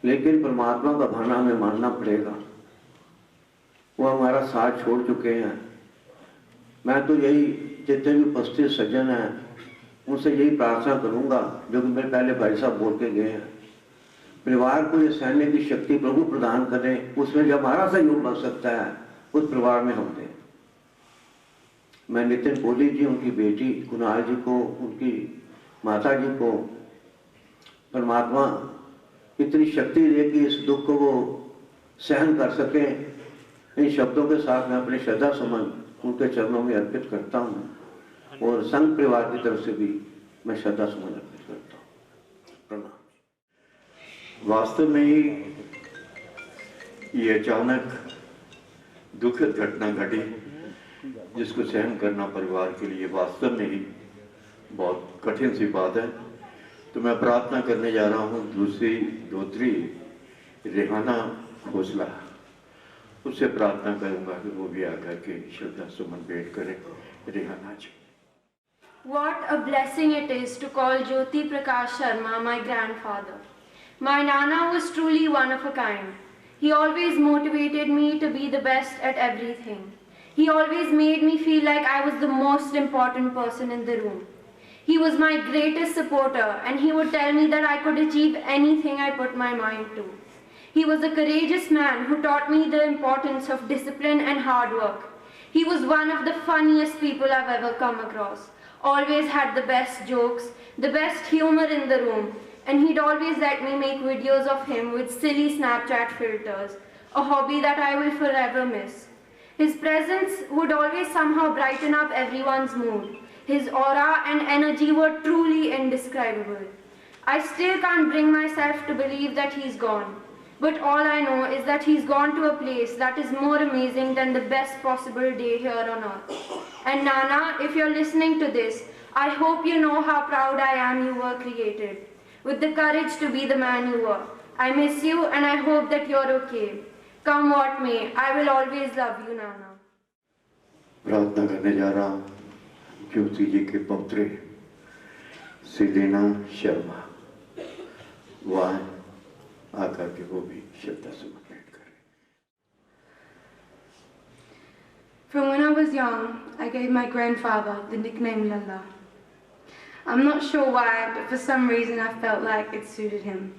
लेकिन परमात्मा का भाना हमें मानना पड़ेगा, वो हमारा साथ छोड़ चुके हैं। मैं तो यही, जितने भी उपस्थित सज्जन हैं, उनसे यही प्रार्थना करूंगा जो कि मेरे पहले भाई साहब बोल के गए हैं। परिवार को ये सहने की शक्ति प्रभु प्रदान करें। उसमें जो हमारा सहयोग बन सकता है, उस परिवार में हम दें। मैं नितिन कोहली जी, उनकी बेटी कुणाल जी को, उनकी माता जी को परमात्मा इतनी शक्ति दे कि इस दुख को वो सहन कर सकें। इन शब्दों के साथ मैं अपनी श्रद्धा सुमन उनके चरणों में अर्पित करता हूँ और संघ परिवार की तरफ से भी मैं श्रद्धा सुमन अर्पित करता हूँ। प्रणाम। वास्तव में ही ये अचानक दुखद घटना घटी, जिसको सहन करना परिवार के लिए वास्तव में ही बहुत कठिन सी बात है। तो मैं प्रार्थना करने जा रहा हूँ दूसरी दोत्री रेहाना खोसला, उससे प्रार्थना करूंगा कि वो भी आकर के श्रद्धा सुमन भेंट करें। रेहाना जी। What a blessing it is to call Jyoti Prakash Sharma my grandfather. My Nana was truly one of a kind. He always motivated me to be the best at everything. He always made me feel like I was the most important person in the room. He was my greatest supporter and he would tell me that I could achieve anything I put my mind to. He was a courageous man who taught me the importance of discipline and hard work. He was one of the funniest people I've ever come across. Always had the best jokes, the best humor in the room, and he'd always let me make videos of him with silly Snapchat filters, a hobby that I will forever miss. His presence would always somehow brighten up everyone's mood. His aura and energy were truly indescribable. I still can't bring myself to believe that he's gone. But all I know is that he's gone to a place that is more amazing than the best possible day here on earth. And Nana, if you're listening to this, I hope you know how proud I am you were created, with the courage to be the man you were. I miss you and I hope that you're okay. Come what may, I will always love you, Nana. प्रार्थना करने जा रहा हूँ ज्योति जी के पौत्रे Selena Sharma, वह आकर के वो भी श्रद्धा सुमन भेंट करें। From when I was young, I gave my grandfather the nickname Lalla. I'm not sure why, but for some reason I felt like it suited him.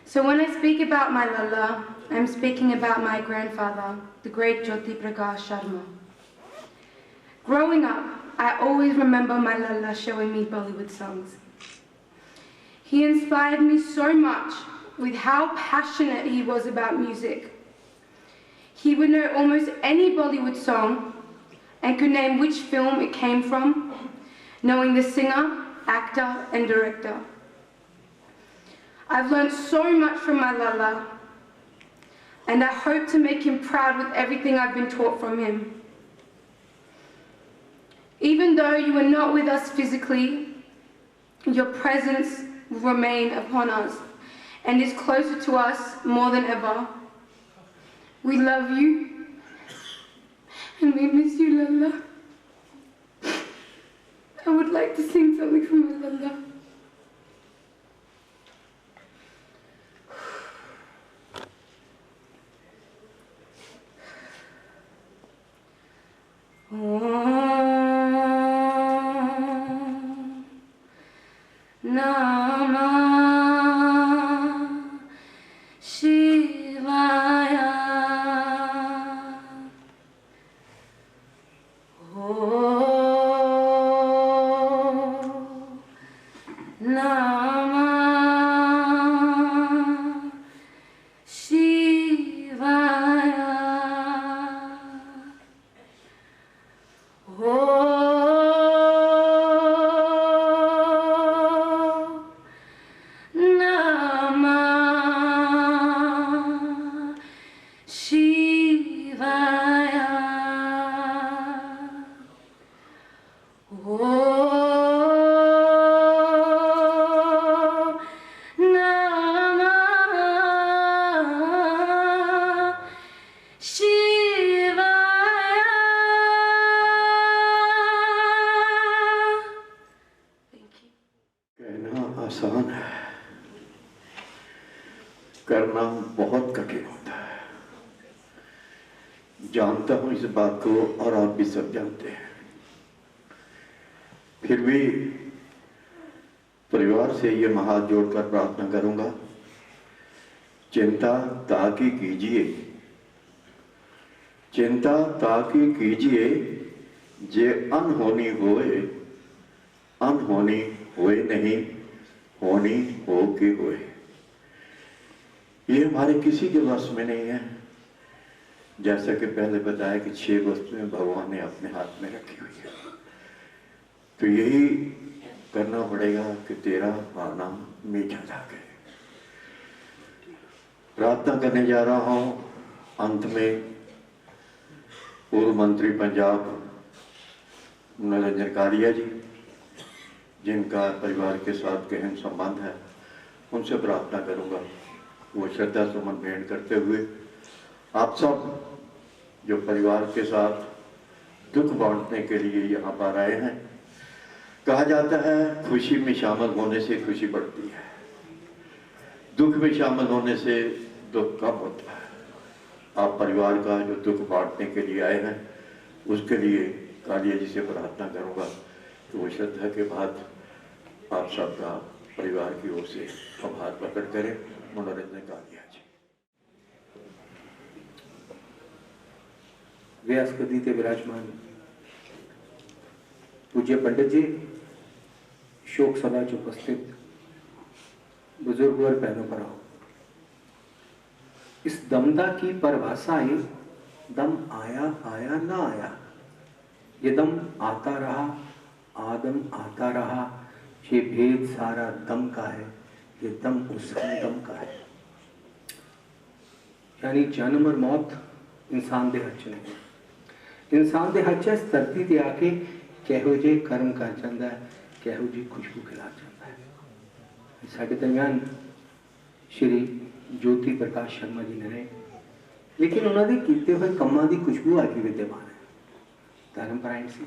So when I speak about my Lalla, I'm speaking about my grandfather, the great Jyoti Prakash Sharma. Growing up, I always remember my Lalla showing me Bollywood songs. He inspired me so much with how passionate he was about music. He would know almost any Bollywood song and could name which film it came from, knowing the singer, actor and director. I've learned so much from my Lalla, and I hope to make him proud with everything I've been taught from him. Even though you are not with us physically, your presence will remain upon us and is closer to us more than ever. We love you and we miss you, Lalla. I would like to sing something from my Lalla. आसान है, करना बहुत कठिन होता है। जानता हूं इस बात को और आप भी सब जानते हैं। फिर भी परिवार से ये हाथ जोड़कर प्रार्थना करूंगा, चिंता ताकि कीजिए, चिंता ताकि कीजिए, जे अनहोनी होए, अनहोनी होए नहीं, होनी हो के होए। ये हमारे किसी के वश में नहीं है। जैसा कि पहले बताया कि 6 वस्तुएं भगवान ने अपने हाथ में रखी हुई है, तो यही करना पड़ेगा कि तेरा आना मीठा लागे। प्रार्थना करने जा रहा हूं। अंत में पूर्व मंत्री पंजाब मनोरंजन कालिया जी, जिनका परिवार के साथ गहन संबंध है, उनसे प्रार्थना करूंगा वो श्रद्धा सुमन भेंट करते हुए आप सब जो परिवार के साथ दुख बांटने के लिए यहाँ पर आए हैं। कहा जाता है खुशी में शामिल होने से खुशी बढ़ती है, दुख में शामिल होने से दुख कम होता है। आप परिवार का जो दुख बांटने के लिए आए हैं, उसके लिए कालिया जी से प्रार्थना करूंगा कि वो श्रद्धा के बाद आप सबका परिवार की ओर से आभार प्रकट करें। मनोरंजन कालिया जी। व्यास गद्दी ते विराजमान पूज्य पंडित जी, शोक सभा च उपस्थित बुजुर्ग और बहनों पर आओ। इस दमदा की परिभाषा है, दम आया आया ना आया। ये दम आता रहा, आदम आता रहा। ये भेद सारा दम का है, ये दम उस दम का है। यानी जन्म और मौत इंसान दे हथ नहीं। इंसान दे हथ इस धरती ते आके किहो जे कर्म कर जाता है, किहो जी खुशबू खिला जाता है। साडे दरमियान श्री ज्योति प्रकाश शर्मा जी ने, लेकिन उन्होंने कीते हुए कमां दी खुशबू अज भी विद्यमान है। धर्मपरायण सी,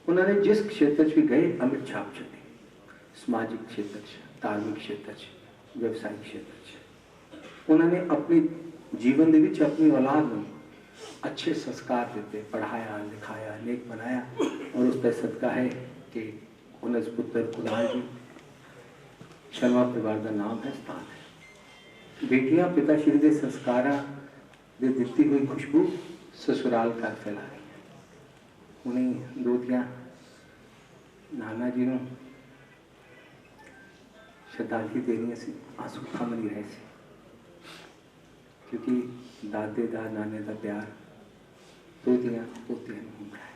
उन्होंने जिस क्षेत्र भी गए अमिट छाप छड्डी। समाजिक क्षेत्र, धार्मिक क्षेत्र, व्यवसायिक क्षेत्र, उन्होंने अपनी जीवन दे विच अपनी औलाद को अच्छे संस्कार दिते, पढ़ाया लिखाया, नेक बनाया। और उसका सदका है कि उन्हें पुत्र कुणाल जी शर्मा परिवार का नाम है, स्थान है। बेटियां पिता श्री के संस्कारा दे दिती हुई खुशबू ससुराल घर फैला रही है। उन्हें दोतियां नाना जी को श्रद्धांजलि देनी सी, आंसू थम नहीं रहे थे, क्योंकि दादे दा नाने का प्यार दोतियां पोतियां घूम रहा है।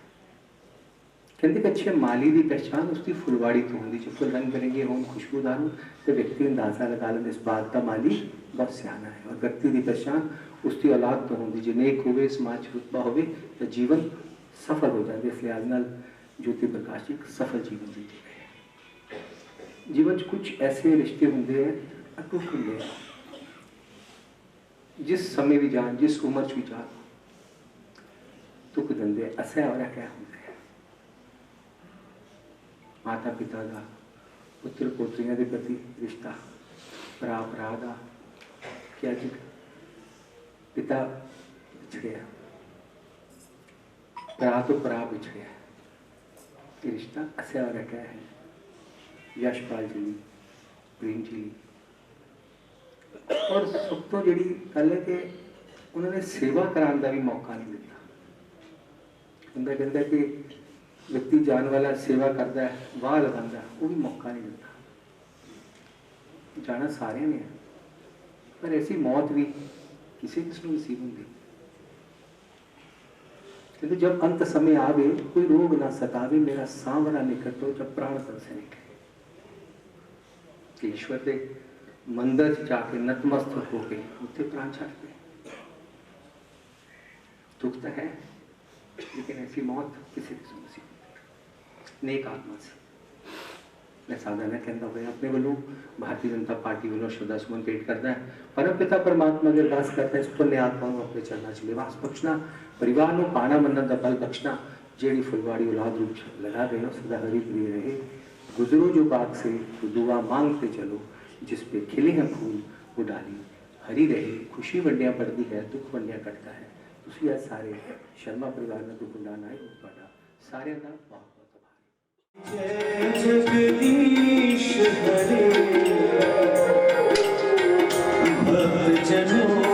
कहते कि अच्छे माली की पहचान उसकी फुलवाड़ी तो होंगी, जो फुल रंग बिरंगे हों, खुशबूदार हों, तो व्यक्ति अंदाजा लगा लें इस बात का माली बहुत सियाना है। और व्यक्ति की पहचान उसकी औलाद तो होंगी, जो नेक होवे, समाज रुतबा होवे, तो जीवन सफल हो जाए। इस लिहाज नाल ज्योति प्रकाश जी एक सफल जीवन जीते गए। जीवन च कुछ ऐसे रिश्ते होंगे हैं, अटूट होंगे हैं, जिस समय भी जान, जिस उम्र च भी जान, दुख देंगे, असह और क्या होंगे। माता पिता का, पुत्र पोत्रियां के प्रति रिश्ता, भरा भरा का, क्या जी पिता बिछड़िया, भरा तो भरा बिछड़िया, ये रिश्ता असह और क्या है। यशपाल जी, प्रेम जी, और सब तो जी गल है कि उन्होंने सेवा कराने का भी मौका नहीं दिता। बंदा कहता कि व्यक्ति जान वाला सेवा करता है, वाह लगाता, वो भी मौका नहीं दिता। जाना सारे ने, पर ऐसी मौत भी किसी किसी नसीब होंगी। क्योंकि जब अंत समय आवे, कोई रोग ना सतावे, मेरा सांवरा निकट हो, जब प्राण तन से निकले। ईश्वर के मंदिर जाके नतमस्तक होके उत्ते प्राण छाड़ गए। दुख तो है, लेकिन ऐसी मौत किसी किस्म से नेक आत्मा से। मैं सादा ने कहता हुआ अपने वालों भारतीय जनता पार्टी वालों श्रद्धा सुमन भेंट करता है। परम पिता परमात्मा की अरदास करता है, इस पुण्य आत्मा को अपने चरणों च निवास बख्शना, परिवार को पाना मनन का बल बख्शना। जेड़ी फुलवाड़ी औलाद रूप लगा गए हो, सदा हरी प्रिय रहे। गुजरो जो बाग से तो दुआ मांगते चलो, जिस पे खिले हैं फूल वो डाली हरी रहे। खुशी वंडिया पड़ती है, दुख वंडिया कटता है। तुसी आज सारे शर्मा परिवार में दुख वंडाना है, बड़ा सारे का बहुत बहुत आभार। जय जगदीश हरे भक्त जनों